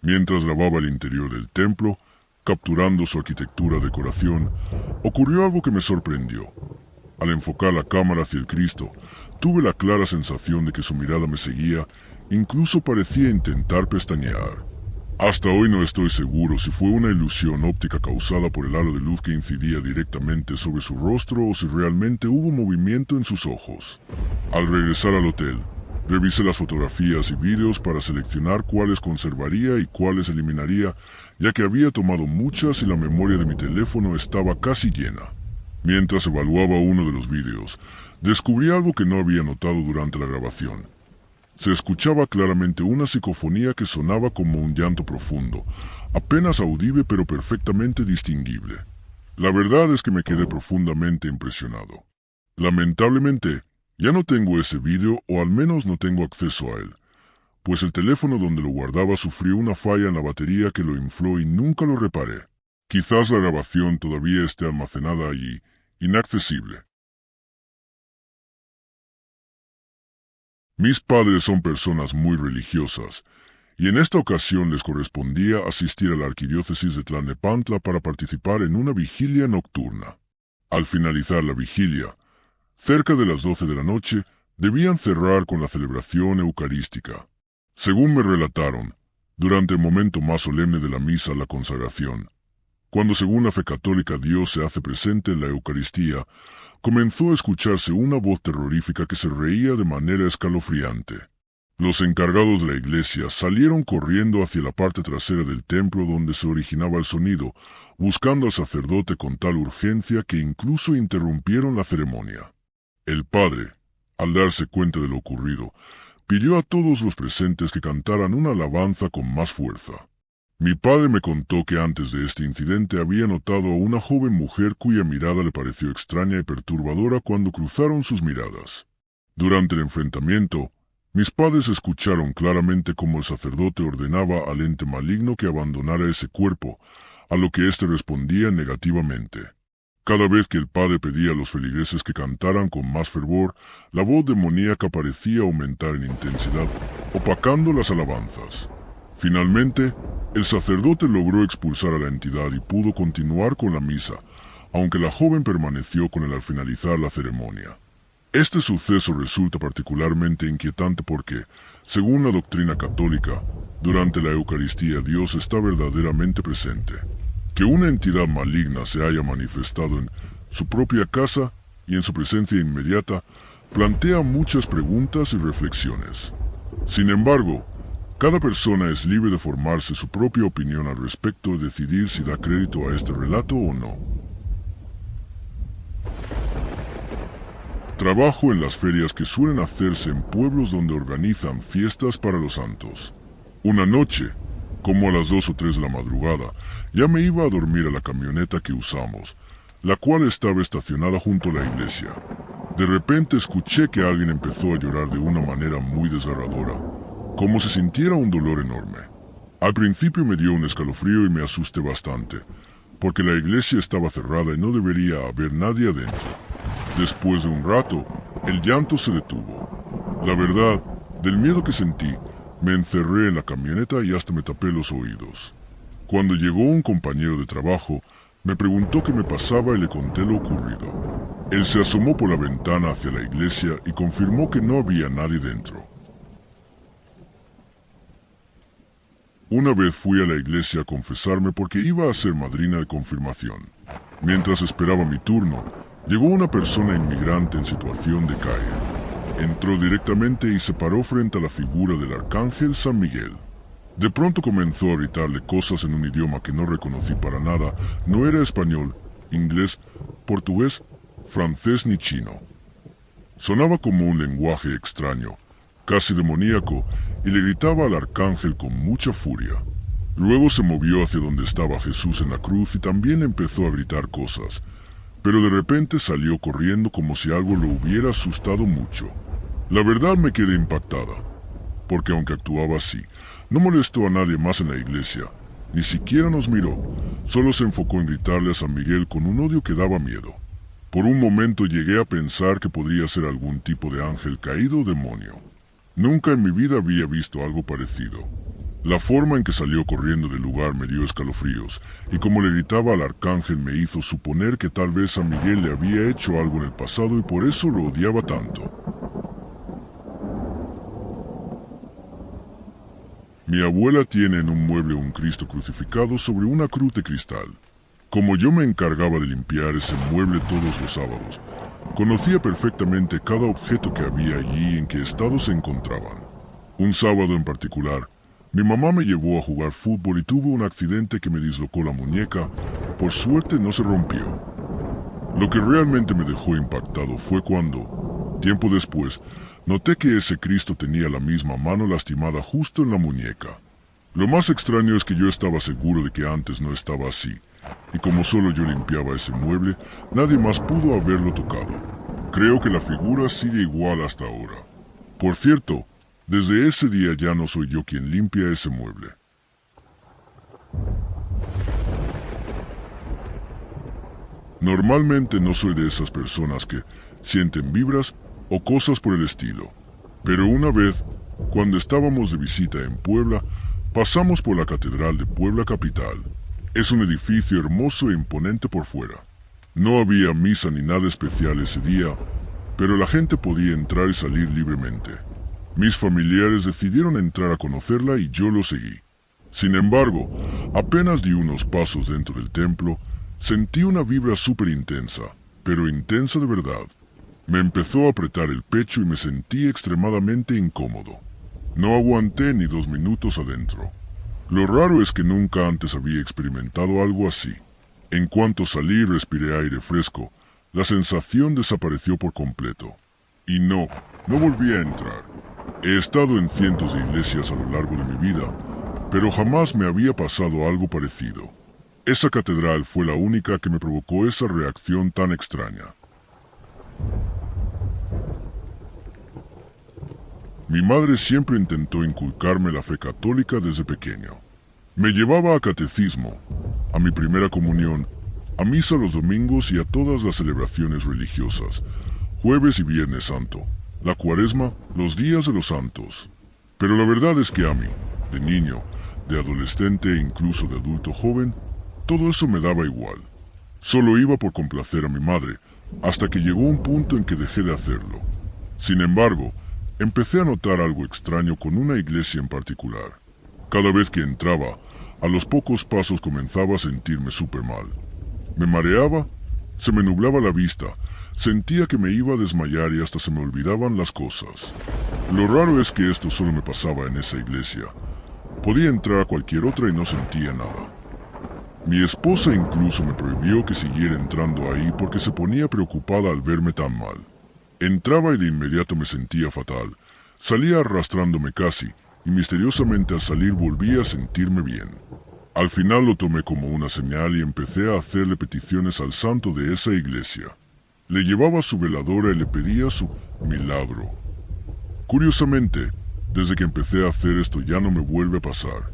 Mientras lavaba el interior del templo, capturando su arquitectura decoración, ocurrió algo que me sorprendió. Al enfocar la cámara hacia el Cristo, tuve la clara sensación de que su mirada me seguía, incluso parecía intentar pestañear. Hasta hoy no estoy seguro si fue una ilusión óptica causada por el halo de luz que incidía directamente sobre su rostro o si realmente hubo movimiento en sus ojos. Al regresar al hotel, revisé las fotografías y vídeos para seleccionar cuáles conservaría y cuáles eliminaría, ya que había tomado muchas y la memoria de mi teléfono estaba casi llena. Mientras evaluaba uno de los vídeos, descubrí algo que no había notado durante la grabación. Se escuchaba claramente una psicofonía que sonaba como un llanto profundo, apenas audible pero perfectamente distinguible. La verdad es que me quedé profundamente impresionado. Lamentablemente, ya no tengo ese vídeo o al menos no tengo acceso a él, pues el teléfono donde lo guardaba sufrió una falla en la batería que lo infló y nunca lo reparé. Quizás la grabación todavía esté almacenada allí, inaccesible. Mis padres son personas muy religiosas, y en esta ocasión les correspondía asistir a la arquidiócesis de Tlalnepantla para participar en una vigilia nocturna. Al finalizar la vigilia, cerca de las 12 de la noche, debían cerrar con la celebración eucarística. Según me relataron, durante el momento más solemne de la misa, la consagración, cuando según la fe católica Dios se hace presente en la Eucaristía, comenzó a escucharse una voz terrorífica que se reía de manera escalofriante. Los encargados de la iglesia salieron corriendo hacia la parte trasera del templo donde se originaba el sonido, buscando al sacerdote con tal urgencia que incluso interrumpieron la ceremonia. El padre, al darse cuenta de lo ocurrido, pidió a todos los presentes que cantaran una alabanza con más fuerza. Mi padre me contó que antes de este incidente había notado a una joven mujer cuya mirada le pareció extraña y perturbadora cuando cruzaron sus miradas. Durante el enfrentamiento, mis padres escucharon claramente cómo el sacerdote ordenaba al ente maligno que abandonara ese cuerpo, a lo que éste respondía negativamente. Cada vez que el padre pedía a los feligreses que cantaran con más fervor, la voz demoníaca parecía aumentar en intensidad, opacando las alabanzas. Finalmente, el sacerdote logró expulsar a la entidad y pudo continuar con la misa, aunque la joven permaneció con él al finalizar la ceremonia. Este suceso resulta particularmente inquietante porque, según la doctrina católica, durante la Eucaristía Dios está verdaderamente presente. Que una entidad maligna se haya manifestado en su propia casa y en su presencia inmediata plantea muchas preguntas y reflexiones. Sin embargo, cada persona es libre de formarse su propia opinión al respecto y decidir si da crédito a este relato o no. Trabajo en las ferias que suelen hacerse en pueblos donde organizan fiestas para los santos. Una noche, como a las 2 o 3 de la madrugada, ya me iba a dormir a la camioneta que usamos, la cual estaba estacionada junto a la iglesia. De repente escuché que alguien empezó a llorar de una manera muy desgarradora, como si sintiera un dolor enorme. Al principio me dio un escalofrío y me asusté bastante, porque la iglesia estaba cerrada y no debería haber nadie adentro. Después de un rato, el llanto se detuvo. La verdad, del miedo que sentí, me encerré en la camioneta y hasta me tapé los oídos. Cuando llegó un compañero de trabajo, me preguntó qué me pasaba y le conté lo ocurrido. Él se asomó por la ventana hacia la iglesia y confirmó que no había nadie dentro. Una vez fui a la iglesia a confesarme porque iba a ser madrina de confirmación. Mientras esperaba mi turno, llegó una persona inmigrante en situación de calle. Entró directamente y se paró frente a la figura del arcángel San Miguel. De pronto comenzó a gritarle cosas en un idioma que no reconocí para nada. No era español, inglés, portugués, francés ni chino. Sonaba como un lenguaje extraño, casi demoníaco, y le gritaba al arcángel con mucha furia. Luego se movió hacia donde estaba Jesús en la cruz y también empezó a gritar cosas, pero de repente salió corriendo como si algo lo hubiera asustado mucho. La verdad me quedé impactada, porque aunque actuaba así, no molestó a nadie más en la iglesia, ni siquiera nos miró, solo se enfocó en gritarle a San Miguel con un odio que daba miedo. Por un momento llegué a pensar que podría ser algún tipo de ángel caído o demonio. Nunca en mi vida había visto algo parecido. La forma en que salió corriendo del lugar me dio escalofríos, y como le gritaba al arcángel me hizo suponer que tal vez a Miguel le había hecho algo en el pasado y por eso lo odiaba tanto. Mi abuela tiene en un mueble un Cristo crucificado sobre una cruz de cristal. Como yo me encargaba de limpiar ese mueble todos los sábados, conocía perfectamente cada objeto que había allí y en qué estado se encontraban. Un sábado en particular, mi mamá me llevó a jugar fútbol y tuve un accidente que me dislocó la muñeca. Por suerte no se rompió. Lo que realmente me dejó impactado fue cuando, tiempo después, noté que ese Cristo tenía la misma mano lastimada justo en la muñeca. Lo más extraño es que yo estaba seguro de que antes no estaba así, y como solo yo limpiaba ese mueble, nadie más pudo haberlo tocado. Creo que la figura sigue igual hasta ahora. Por cierto, desde ese día ya no soy yo quien limpia ese mueble. Normalmente no soy de esas personas que sienten vibras o cosas por el estilo. Pero una vez, cuando estábamos de visita en Puebla, pasamos por la Catedral de Puebla Capital. Es un edificio hermoso e imponente por fuera. No había misa ni nada especial ese día, pero la gente podía entrar y salir libremente. Mis familiares decidieron entrar a conocerla y yo lo seguí. Sin embargo, apenas di unos pasos dentro del templo, sentí una vibra súper intensa, pero intensa de verdad. Me empezó a apretar el pecho y me sentí extremadamente incómodo. No aguanté ni 2 minutos adentro. Lo raro es que nunca antes había experimentado algo así. En cuanto salí y respiré aire fresco, la sensación desapareció por completo. Y no volví a entrar. He estado en cientos de iglesias a lo largo de mi vida, pero jamás me había pasado algo parecido. Esa catedral fue la única que me provocó esa reacción tan extraña. Mi madre siempre intentó inculcarme la fe católica desde pequeño. Me llevaba a catecismo, a mi primera comunión, a misa los domingos y a todas las celebraciones religiosas, jueves y viernes santo, la cuaresma, los días de los santos. Pero la verdad es que a mí, de niño, de adolescente e incluso de adulto joven, todo eso me daba igual. Solo iba por complacer a mi madre, hasta que llegó un punto en que dejé de hacerlo. Sin embargo, empecé a notar algo extraño con una iglesia en particular. Cada vez que entraba, a los pocos pasos comenzaba a sentirme súper mal. Me mareaba, se me nublaba la vista, sentía que me iba a desmayar y hasta se me olvidaban las cosas. Lo raro es que esto solo me pasaba en esa iglesia. Podía entrar a cualquier otra y no sentía nada. Mi esposa incluso me prohibió que siguiera entrando ahí porque se ponía preocupada al verme tan mal. Entraba y de inmediato me sentía fatal. Salía arrastrándome casi, y misteriosamente al salir volvía a sentirme bien. Al final lo tomé como una señal y empecé a hacerle peticiones al santo de esa iglesia. Le llevaba su veladora y le pedía su milagro. Curiosamente, desde que empecé a hacer esto ya no me vuelve a pasar.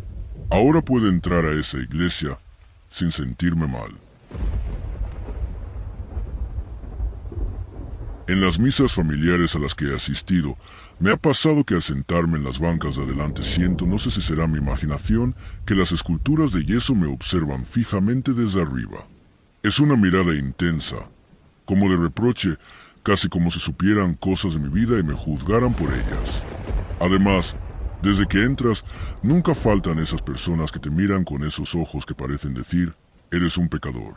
Ahora puedo entrar a esa iglesia sin sentirme mal. En las misas familiares a las que he asistido, me ha pasado que al sentarme en las bancas de adelante siento, no sé si será mi imaginación, que las esculturas de yeso me observan fijamente desde arriba. Es una mirada intensa, como de reproche, casi como si supieran cosas de mi vida y me juzgaran por ellas. Además, desde que entras, nunca faltan esas personas que te miran con esos ojos que parecen decir, eres un pecador.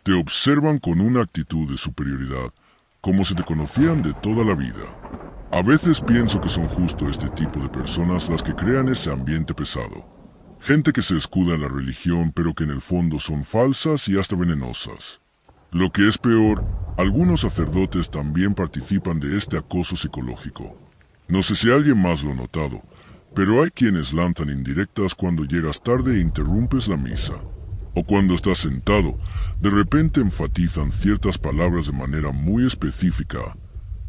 Te observan con una actitud de superioridad, como si te conocieran de toda la vida. A veces pienso que son justo este tipo de personas las que crean ese ambiente pesado. Gente que se escuda en la religión pero que en el fondo son falsas y hasta venenosas. Lo que es peor, algunos sacerdotes también participan de este acoso psicológico. No sé si alguien más lo ha notado, pero hay quienes lanzan indirectas cuando llegas tarde e interrumpes la misa. O cuando estás sentado, de repente enfatizan ciertas palabras de manera muy específica,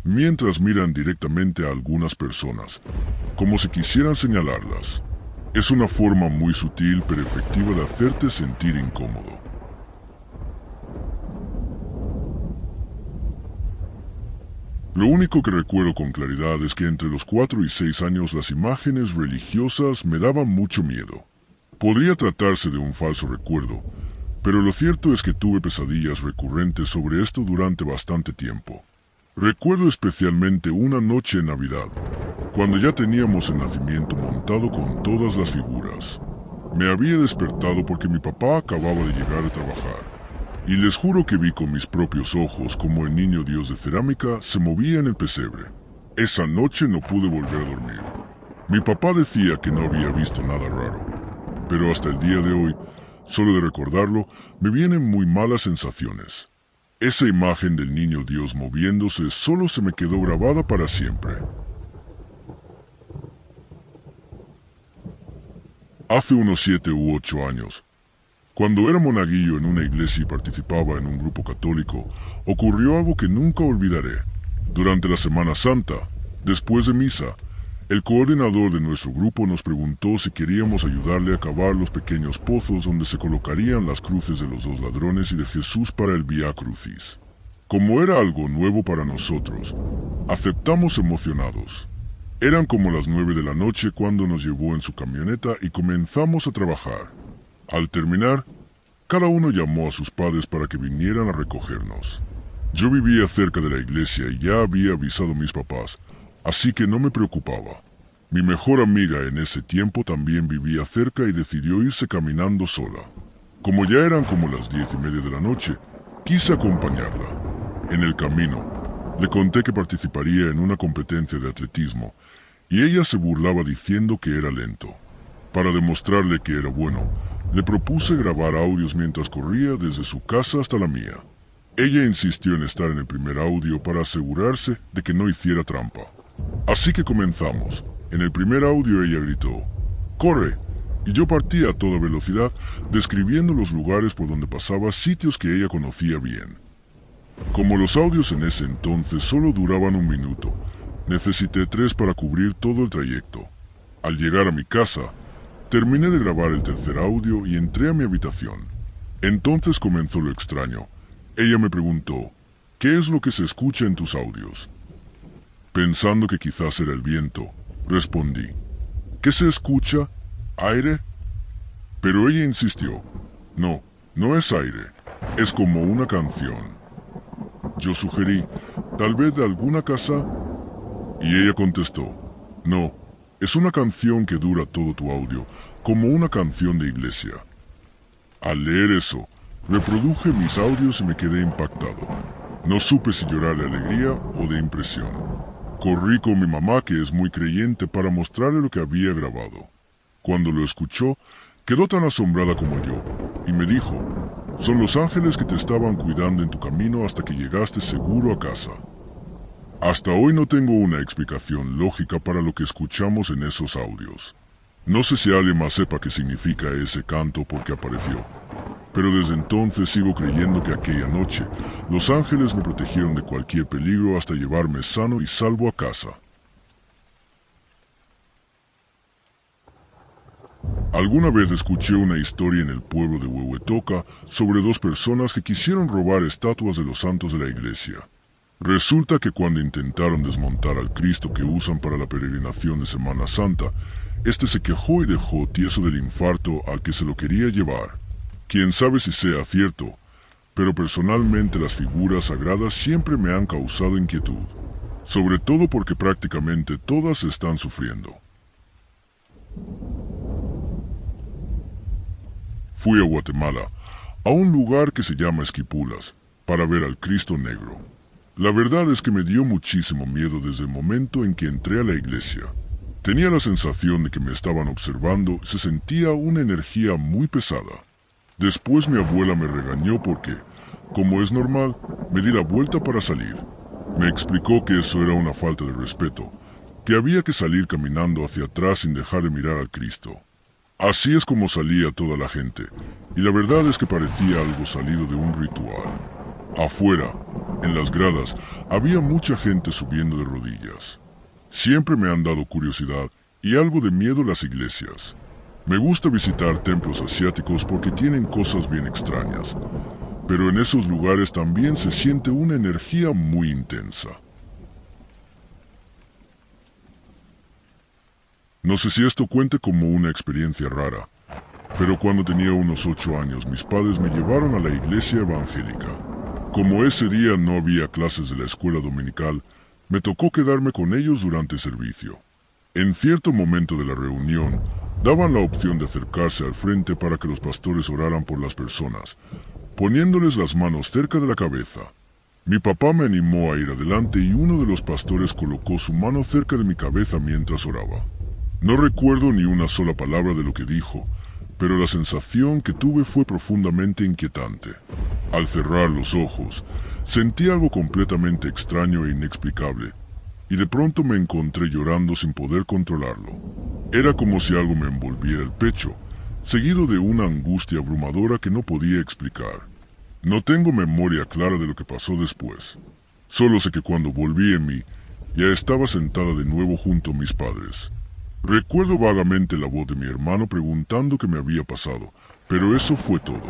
mientras miran directamente a algunas personas, como si quisieran señalarlas. Es una forma muy sutil pero efectiva de hacerte sentir incómodo. Lo único que recuerdo con claridad es que entre los 4 y 6 años las imágenes religiosas me daban mucho miedo. Podría tratarse de un falso recuerdo, pero lo cierto es que tuve pesadillas recurrentes sobre esto durante bastante tiempo. Recuerdo especialmente una noche en Navidad, cuando ya teníamos el nacimiento montado con todas las figuras. Me había despertado porque mi papá acababa de llegar a trabajar. Y les juro que vi con mis propios ojos cómo el niño Dios de cerámica se movía en el pesebre. Esa noche no pude volver a dormir. Mi papá decía que no había visto nada raro, pero hasta el día de hoy, solo de recordarlo, me vienen muy malas sensaciones. Esa imagen del niño Dios moviéndose solo se me quedó grabada para siempre. Hace unos 7 u 8 años, cuando era monaguillo en una iglesia y participaba en un grupo católico, ocurrió algo que nunca olvidaré. Durante la Semana Santa, después de misa, el coordinador de nuestro grupo nos preguntó si queríamos ayudarle a cavar los pequeños pozos donde se colocarían las cruces de los 2 ladrones y de Jesús para el Vía Crucis. Como era algo nuevo para nosotros, aceptamos emocionados. Eran como las 9 de la noche cuando nos llevó en su camioneta y comenzamos a trabajar. Al terminar, cada uno llamó a sus padres para que vinieran a recogernos. Yo vivía cerca de la iglesia y ya había avisado a mis papás, así que no me preocupaba. Mi mejor amiga en ese tiempo también vivía cerca y decidió irse caminando sola. Como ya eran como las 10:30 de la noche, quise acompañarla. En el camino, le conté que participaría en una competencia de atletismo, y ella se burlaba diciendo que era lento. Para demostrarle que era bueno, le propuse grabar audios mientras corría desde su casa hasta la mía. Ella insistió en estar en el primer audio para asegurarse de que no hiciera trampa. Así que comenzamos. En el primer audio ella gritó, ¡corre! Y yo partí a toda velocidad, describiendo los lugares por donde pasaba, sitios que ella conocía bien. Como los audios en ese entonces solo duraban 1 minuto, necesité 3 para cubrir todo el trayecto. Al llegar a mi casa, terminé de grabar el tercer audio y entré a mi habitación. Entonces comenzó lo extraño. Ella me preguntó, ¿qué es lo que se escucha en tus audios? Pensando que quizás era el viento, respondí, ¿qué se escucha? ¿Aire? Pero ella insistió, no, no es aire, es como una canción. Yo sugerí, tal vez de alguna casa, y ella contestó, no, es una canción que dura todo tu audio, como una canción de iglesia. Al leer eso, reproduje mis audios y me quedé impactado. No supe si llorar de alegría o de impresión. Corrí con mi mamá, que es muy creyente, para mostrarle lo que había grabado. Cuando lo escuchó, quedó tan asombrada como yo, y me dijo, son los ángeles que te estaban cuidando en tu camino hasta que llegaste seguro a casa. Hasta hoy no tengo una explicación lógica para lo que escuchamos en esos audios. No sé si alguien más sepa qué significa ese canto porque apareció. Pero desde entonces sigo creyendo que aquella noche los ángeles me protegieron de cualquier peligro hasta llevarme sano y salvo a casa. Alguna vez escuché una historia en el pueblo de Huehuetoca sobre 2 personas que quisieron robar estatuas de los santos de la iglesia. Resulta que cuando intentaron desmontar al Cristo que usan para la peregrinación de Semana Santa, este se quejó y dejó tieso del infarto al que se lo quería llevar. Quién sabe si sea cierto, pero personalmente las figuras sagradas siempre me han causado inquietud, sobre todo porque prácticamente todas están sufriendo. Fui a Guatemala, a un lugar que se llama Esquipulas, para ver al Cristo Negro. La verdad es que me dio muchísimo miedo desde el momento en que entré a la iglesia. Tenía la sensación de que me estaban observando y se sentía una energía muy pesada. Después mi abuela me regañó porque, como es normal, me di la vuelta para salir. Me explicó que eso era una falta de respeto, que había que salir caminando hacia atrás sin dejar de mirar al Cristo. Así es como salía toda la gente, y la verdad es que parecía algo salido de un ritual. Afuera, en las gradas, había mucha gente subiendo de rodillas. Siempre me han dado curiosidad y algo de miedo las iglesias. Me gusta visitar templos asiáticos porque tienen cosas bien extrañas, pero en esos lugares también se siente una energía muy intensa. No sé si esto cuente como una experiencia rara, pero cuando tenía unos 8 años mis padres me llevaron a la iglesia evangélica. Como ese día no había clases de la escuela dominical, me tocó quedarme con ellos durante el servicio. En cierto momento de la reunión, daban la opción de acercarse al frente para que los pastores oraran por las personas, poniéndoles las manos cerca de la cabeza. Mi papá me animó a ir adelante y uno de los pastores colocó su mano cerca de mi cabeza mientras oraba. No recuerdo ni una sola palabra de lo que dijo, pero la sensación que tuve fue profundamente inquietante. Al cerrar los ojos, sentí algo completamente extraño e inexplicable, y de pronto me encontré llorando sin poder controlarlo. Era como si algo me envolviera el pecho, seguido de una angustia abrumadora que no podía explicar. No tengo memoria clara de lo que pasó después. Solo sé que cuando volví en mí, ya estaba sentada de nuevo junto a mis padres. Recuerdo vagamente la voz de mi hermano preguntando qué me había pasado, pero eso fue todo.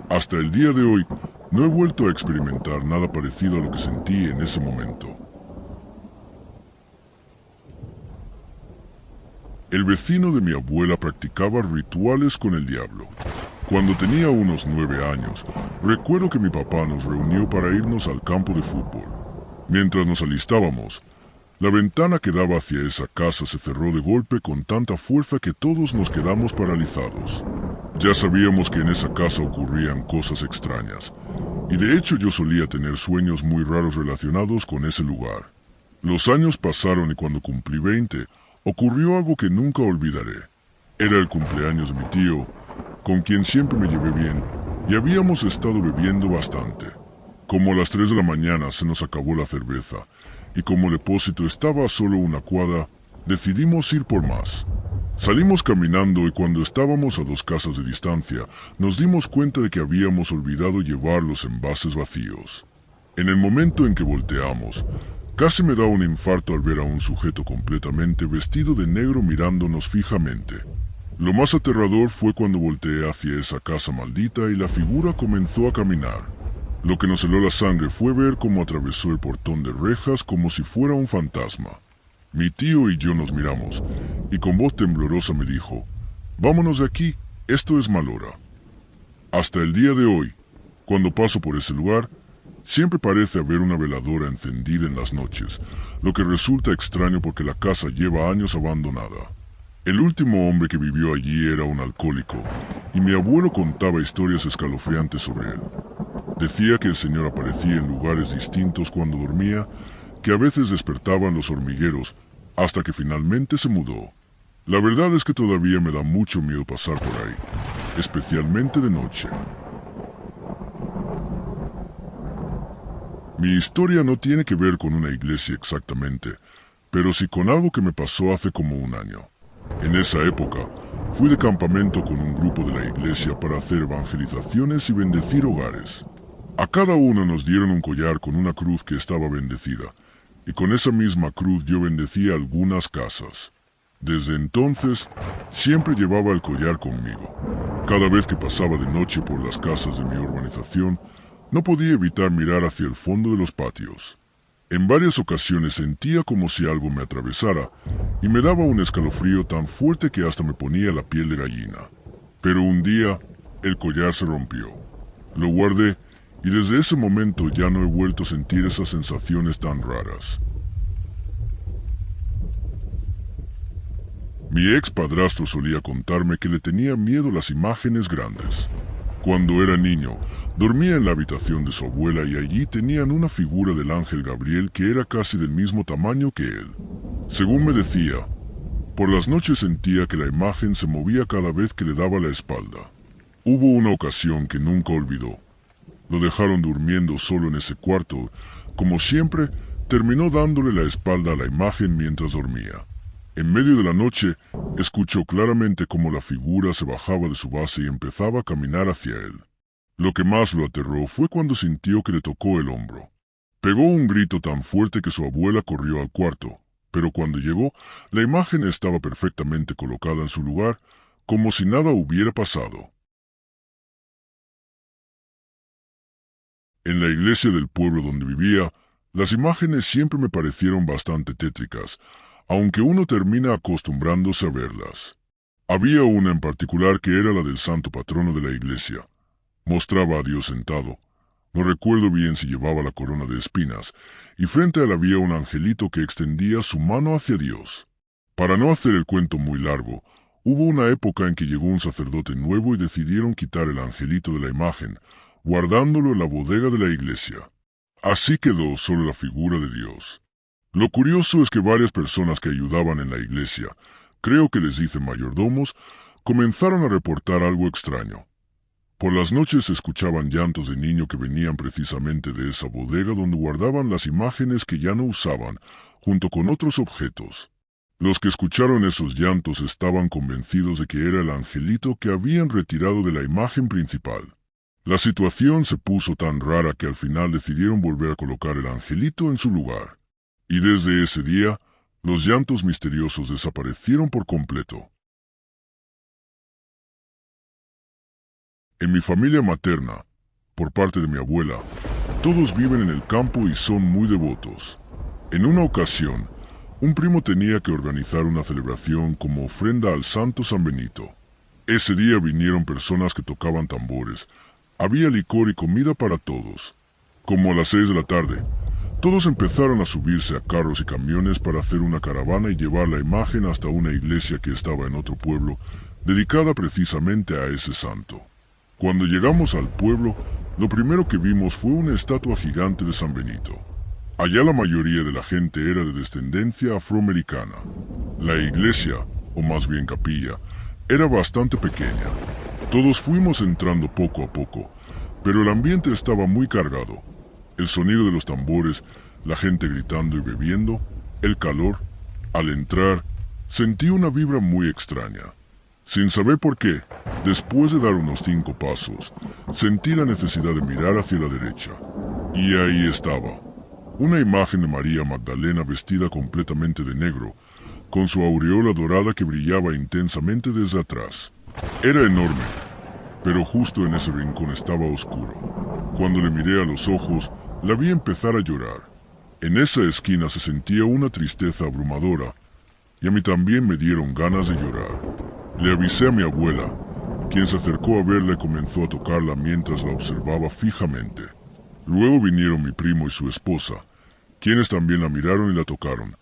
Hasta el día de hoy, no he vuelto a experimentar nada parecido a lo que sentí en ese momento. El vecino de mi abuela practicaba rituales con el diablo. Cuando tenía unos 9 años, recuerdo que mi papá nos reunió para irnos al campo de fútbol. Mientras nos alistábamos, la ventana que daba hacia esa casa se cerró de golpe con tanta fuerza que todos nos quedamos paralizados. Ya sabíamos que en esa casa ocurrían cosas extrañas, y de hecho yo solía tener sueños muy raros relacionados con ese lugar. Los años pasaron y cuando cumplí 20, ocurrió algo que nunca olvidaré. Era el cumpleaños de mi tío, con quien siempre me llevé bien, y habíamos estado bebiendo bastante. Como a las 3 de la mañana se nos acabó la cerveza, y como el depósito estaba a solo una cuadra, decidimos ir por más. Salimos caminando y cuando estábamos a 2 casas de distancia, nos dimos cuenta de que habíamos olvidado llevar los envases vacíos. En el momento en que volteamos, casi me da un infarto al ver a un sujeto completamente vestido de negro mirándonos fijamente. Lo más aterrador fue cuando volteé hacia esa casa maldita y la figura comenzó a caminar. Lo que nos heló la sangre fue ver cómo atravesó el portón de rejas como si fuera un fantasma. Mi tío y yo nos miramos, y con voz temblorosa me dijo, «Vámonos de aquí, esto es mal hora». Hasta el día de hoy, cuando paso por ese lugar, siempre parece haber una veladora encendida en las noches, lo que resulta extraño porque la casa lleva años abandonada. El último hombre que vivió allí era un alcohólico, y mi abuelo contaba historias escalofriantes sobre él. Decía que el señor aparecía en lugares distintos cuando dormía, que a veces despertaban los hormigueros, hasta que finalmente se mudó. La verdad es que todavía me da mucho miedo pasar por ahí, especialmente de noche. Mi historia no tiene que ver con una iglesia exactamente, pero sí con algo que me pasó hace como un año. En esa época, fui de campamento con un grupo de la iglesia para hacer evangelizaciones y bendecir hogares. A cada uno nos dieron un collar con una cruz que estaba bendecida, y con esa misma cruz yo bendecía algunas casas. Desde entonces, siempre llevaba el collar conmigo. Cada vez que pasaba de noche por las casas de mi urbanización, no podía evitar mirar hacia el fondo de los patios. En varias ocasiones sentía como si algo me atravesara, y me daba un escalofrío tan fuerte que hasta me ponía la piel de gallina. Pero un día, el collar se rompió. Lo guardé, y desde ese momento ya no he vuelto a sentir esas sensaciones tan raras. Mi ex padrastro solía contarme que le tenía miedo a las imágenes grandes. Cuando era niño, dormía en la habitación de su abuela y allí tenían una figura del ángel Gabriel que era casi del mismo tamaño que él. Según me decía, por las noches sentía que la imagen se movía cada vez que le daba la espalda. Hubo una ocasión que nunca olvidó. Lo dejaron durmiendo solo en ese cuarto. Como siempre, terminó dándole la espalda a la imagen mientras dormía. En medio de la noche, escuchó claramente cómo la figura se bajaba de su base y empezaba a caminar hacia él. Lo que más lo aterró fue cuando sintió que le tocó el hombro. Pegó un grito tan fuerte que su abuela corrió al cuarto, pero cuando llegó, la imagen estaba perfectamente colocada en su lugar, como si nada hubiera pasado. En la iglesia del pueblo donde vivía, las imágenes siempre me parecieron bastante tétricas, aunque uno termina acostumbrándose a verlas. Había una en particular que era la del santo patrono de la iglesia. Mostraba a Dios sentado. No recuerdo bien si llevaba la corona de espinas, y frente a él había un angelito que extendía su mano hacia Dios. Para no hacer el cuento muy largo, hubo una época en que llegó un sacerdote nuevo y decidieron quitar el angelito de la imagen, guardándolo en la bodega de la iglesia. Así quedó solo la figura de Dios. Lo curioso es que varias personas que ayudaban en la iglesia, creo que les dicen mayordomos, comenzaron a reportar algo extraño. Por las noches se escuchaban llantos de niño que venían precisamente de esa bodega donde guardaban las imágenes que ya no usaban, junto con otros objetos. Los que escucharon esos llantos estaban convencidos de que era el angelito que habían retirado de la imagen principal. La situación se puso tan rara que al final decidieron volver a colocar el angelito en su lugar. Y desde ese día, los llantos misteriosos desaparecieron por completo. En mi familia materna, por parte de mi abuela, todos viven en el campo y son muy devotos. En una ocasión, un primo tenía que organizar una celebración como ofrenda al santo San Benito. Ese día vinieron personas que tocaban tambores. Había licor y comida para todos. Como a las 6 de la tarde, todos empezaron a subirse a carros y camiones para hacer una caravana y llevar la imagen hasta una iglesia que estaba en otro pueblo, dedicada precisamente a ese santo. Cuando llegamos al pueblo, lo primero que vimos fue una estatua gigante de San Benito. Allá la mayoría de la gente era de descendencia afroamericana. La iglesia, o más bien capilla, era bastante pequeña. Todos fuimos entrando poco a poco, pero el ambiente estaba muy cargado. El sonido de los tambores, la gente gritando y bebiendo, el calor. Al entrar, sentí una vibra muy extraña. Sin saber por qué, después de dar unos 5 pasos, sentí la necesidad de mirar hacia la derecha. Y ahí estaba, una imagen de María Magdalena vestida completamente de negro, con su aureola dorada que brillaba intensamente desde atrás. Era enorme, pero justo en ese rincón estaba oscuro. Cuando le miré a los ojos, la vi empezar a llorar. En esa esquina se sentía una tristeza abrumadora, y a mí también me dieron ganas de llorar. Le avisé a mi abuela, quien se acercó a verla y comenzó a tocarla mientras la observaba fijamente. Luego vinieron mi primo y su esposa, quienes también la miraron y la tocaron,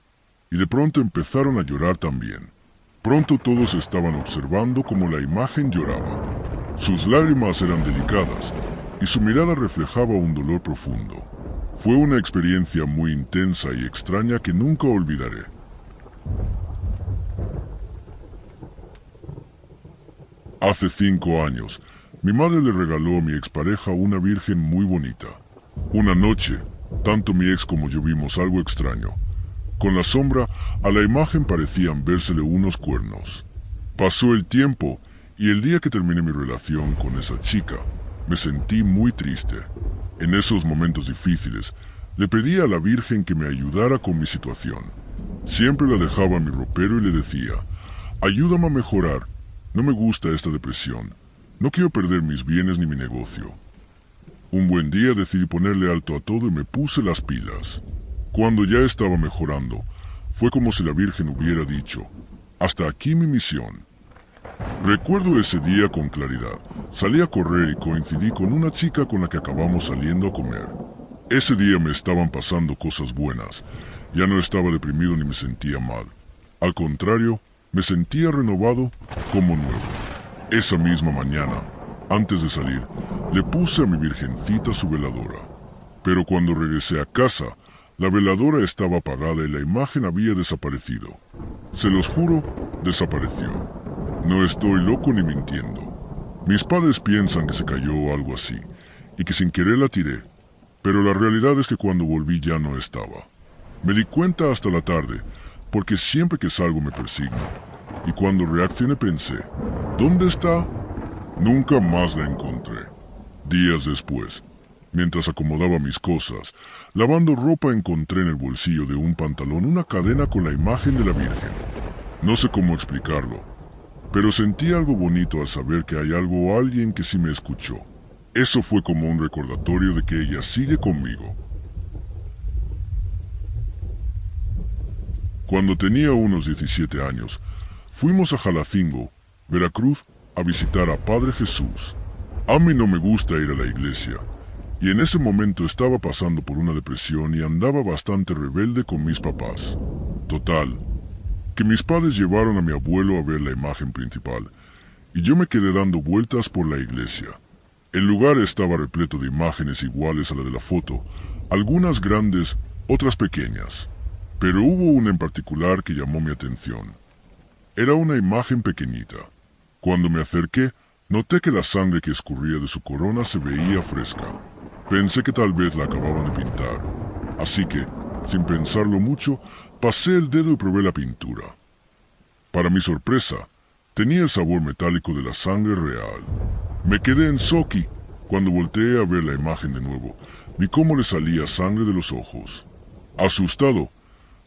y de pronto empezaron a llorar también. Pronto todos estaban observando cómo la imagen lloraba. Sus lágrimas eran delicadas, y su mirada reflejaba un dolor profundo. Fue una experiencia muy intensa y extraña que nunca olvidaré. Hace 5 años, mi madre le regaló a mi expareja una virgen muy bonita. Una noche, tanto mi ex como yo vimos algo extraño. Con la sombra, a la imagen parecían vérsele unos cuernos. Pasó el tiempo, y el día que terminé mi relación con esa chica, me sentí muy triste. En esos momentos difíciles, le pedí a la Virgen que me ayudara con mi situación. Siempre la dejaba en mi ropero y le decía, ayúdame a mejorar, no me gusta esta depresión, no quiero perder mis bienes ni mi negocio. Un buen día decidí ponerle alto a todo y me puse las pilas. Cuando ya estaba mejorando, fue como si la Virgen hubiera dicho, hasta aquí mi misión. Recuerdo ese día con claridad. Salí a correr y coincidí con una chica con la que acabamos saliendo a comer. Ese día me estaban pasando cosas buenas. Ya no estaba deprimido ni me sentía mal. Al contrario, me sentía renovado como nuevo. Esa misma mañana, antes de salir, le puse a mi virgencita su veladora. Pero cuando regresé a casa, la veladora estaba apagada y la imagen había desaparecido. Se los juro, desapareció. No estoy loco ni mintiendo. Mis padres piensan que se cayó o algo así, y que sin querer la tiré, pero la realidad es que cuando volví ya no estaba. Me di cuenta hasta la tarde, porque siempre que salgo me persiguen, y cuando reaccioné pensé, ¿dónde está? Nunca más la encontré. Días después, mientras acomodaba mis cosas, lavando ropa encontré en el bolsillo de un pantalón una cadena con la imagen de la Virgen. No sé cómo explicarlo, pero sentí algo bonito al saber que hay algo o alguien que sí me escuchó. Eso fue como un recordatorio de que ella sigue conmigo. Cuando tenía unos 17 años, fuimos a Jalacingo, Veracruz, a visitar a Padre Jesús. A mí no me gusta ir a la iglesia, y en ese momento estaba pasando por una depresión y andaba bastante rebelde con mis papás. Total, que mis padres llevaron a mi abuelo a ver la imagen principal, y yo me quedé dando vueltas por la iglesia. El lugar estaba repleto de imágenes iguales a la de la foto, algunas grandes, otras pequeñas, pero hubo una en particular que llamó mi atención. Era una imagen pequeñita. Cuando me acerqué, noté que la sangre que escurría de su corona se veía fresca. Pensé que tal vez la acababan de pintar, así que, sin pensarlo mucho, pasé el dedo y probé la pintura. Para mi sorpresa, tenía el sabor metálico de la sangre real. Me quedé en shock y, cuando volteé a ver la imagen de nuevo, vi cómo le salía sangre de los ojos. Asustado,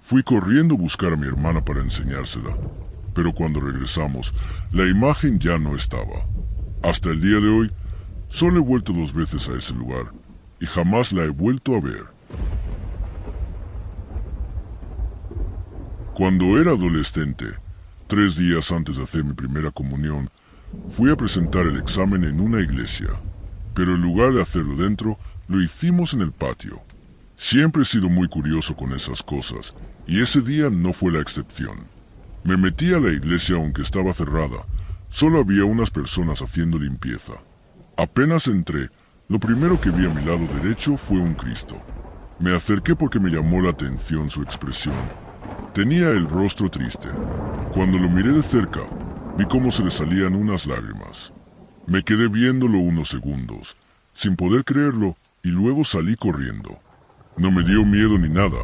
fui corriendo a buscar a mi hermana para enseñársela, pero cuando regresamos, la imagen ya no estaba. Hasta el día de hoy, solo he vuelto 2 veces a ese lugar, y jamás la he vuelto a ver. Cuando era adolescente, 3 días antes de hacer mi primera comunión, fui a presentar el examen en una iglesia, pero en lugar de hacerlo dentro, lo hicimos en el patio. Siempre he sido muy curioso con esas cosas, y ese día no fue la excepción. Me metí a la iglesia aunque estaba cerrada. Solo había unas personas haciendo limpieza. Apenas entré, lo primero que vi a mi lado derecho fue un Cristo. Me acerqué porque me llamó la atención su expresión. Tenía el rostro triste. Cuando lo miré de cerca, vi cómo se le salían unas lágrimas. Me quedé viéndolo unos segundos, sin poder creerlo, y luego salí corriendo. No me dio miedo ni nada,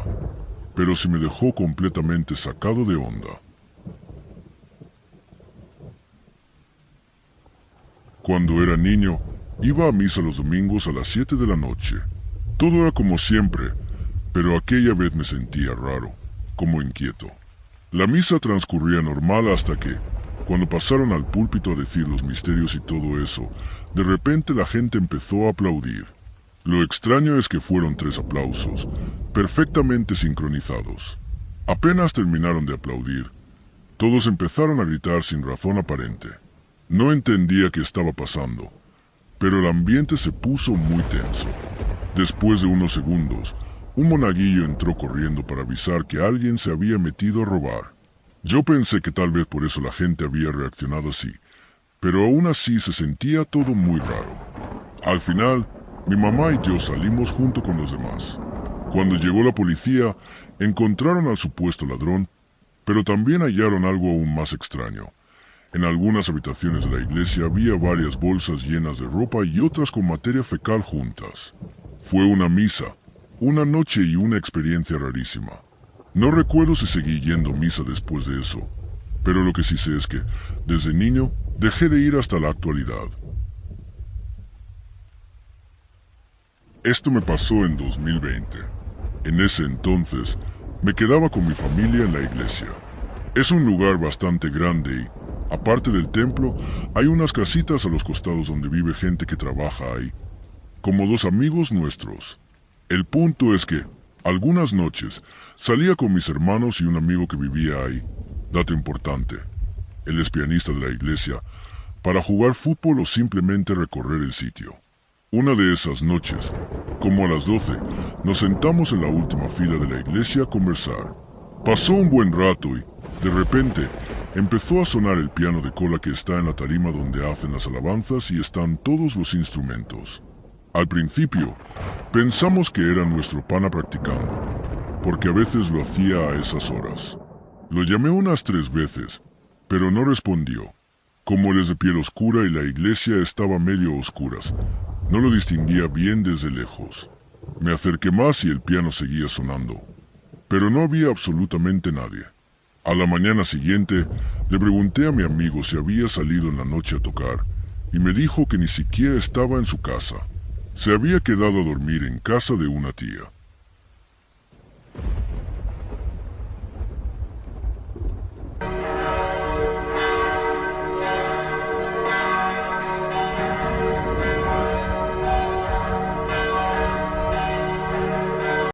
pero sí me dejó completamente sacado de onda. Cuando era niño, iba a misa los domingos a las 7 de la noche. Todo era como siempre, pero aquella vez me sentía raro, como inquieto. La misa transcurría normal hasta que, cuando pasaron al púlpito a decir los misterios y todo eso, de repente la gente empezó a aplaudir. Lo extraño es que fueron 3 aplausos, perfectamente sincronizados. Apenas terminaron de aplaudir, todos empezaron a gritar sin razón aparente. No entendía qué estaba pasando, pero el ambiente se puso muy tenso. Después de unos segundos, un monaguillo entró corriendo para avisar que alguien se había metido a robar. Yo pensé que tal vez por eso la gente había reaccionado así, pero aún así se sentía todo muy raro. Al final, mi mamá y yo salimos junto con los demás. Cuando llegó la policía, encontraron al supuesto ladrón, pero también hallaron algo aún más extraño. En algunas habitaciones de la iglesia había varias bolsas llenas de ropa y otras con materia fecal juntas. Fue una misa, una noche y una experiencia rarísima. No recuerdo si seguí yendo a misa después de eso, pero lo que sí sé es que, desde niño, dejé de ir hasta la actualidad. Esto me pasó en 2020. En ese entonces, me quedaba con mi familia en la iglesia. Es un lugar bastante grande y, aparte del templo, hay unas casitas a los costados donde vive gente que trabaja ahí, como 2 amigos nuestros. El punto es que, algunas noches, salía con mis hermanos y un amigo que vivía ahí. Dato importante, él es pianista de la iglesia, para jugar fútbol o simplemente recorrer el sitio. Una de esas noches, como a las 12, nos sentamos en la última fila de la iglesia a conversar. Pasó un buen rato y, de repente, empezó a sonar el piano de cola que está en la tarima donde hacen las alabanzas y están todos los instrumentos. Al principio, pensamos que era nuestro pana practicando, porque a veces lo hacía a esas horas. Lo llamé unas 3 veces, pero no respondió. Como él es de piel oscura y la iglesia estaba medio a oscuras, no lo distinguía bien desde lejos. Me acerqué más y el piano seguía sonando, pero no había absolutamente nadie. A la mañana siguiente, le pregunté a mi amigo si había salido en la noche a tocar, y me dijo que ni siquiera estaba en su casa. Se había quedado a dormir en casa de una tía.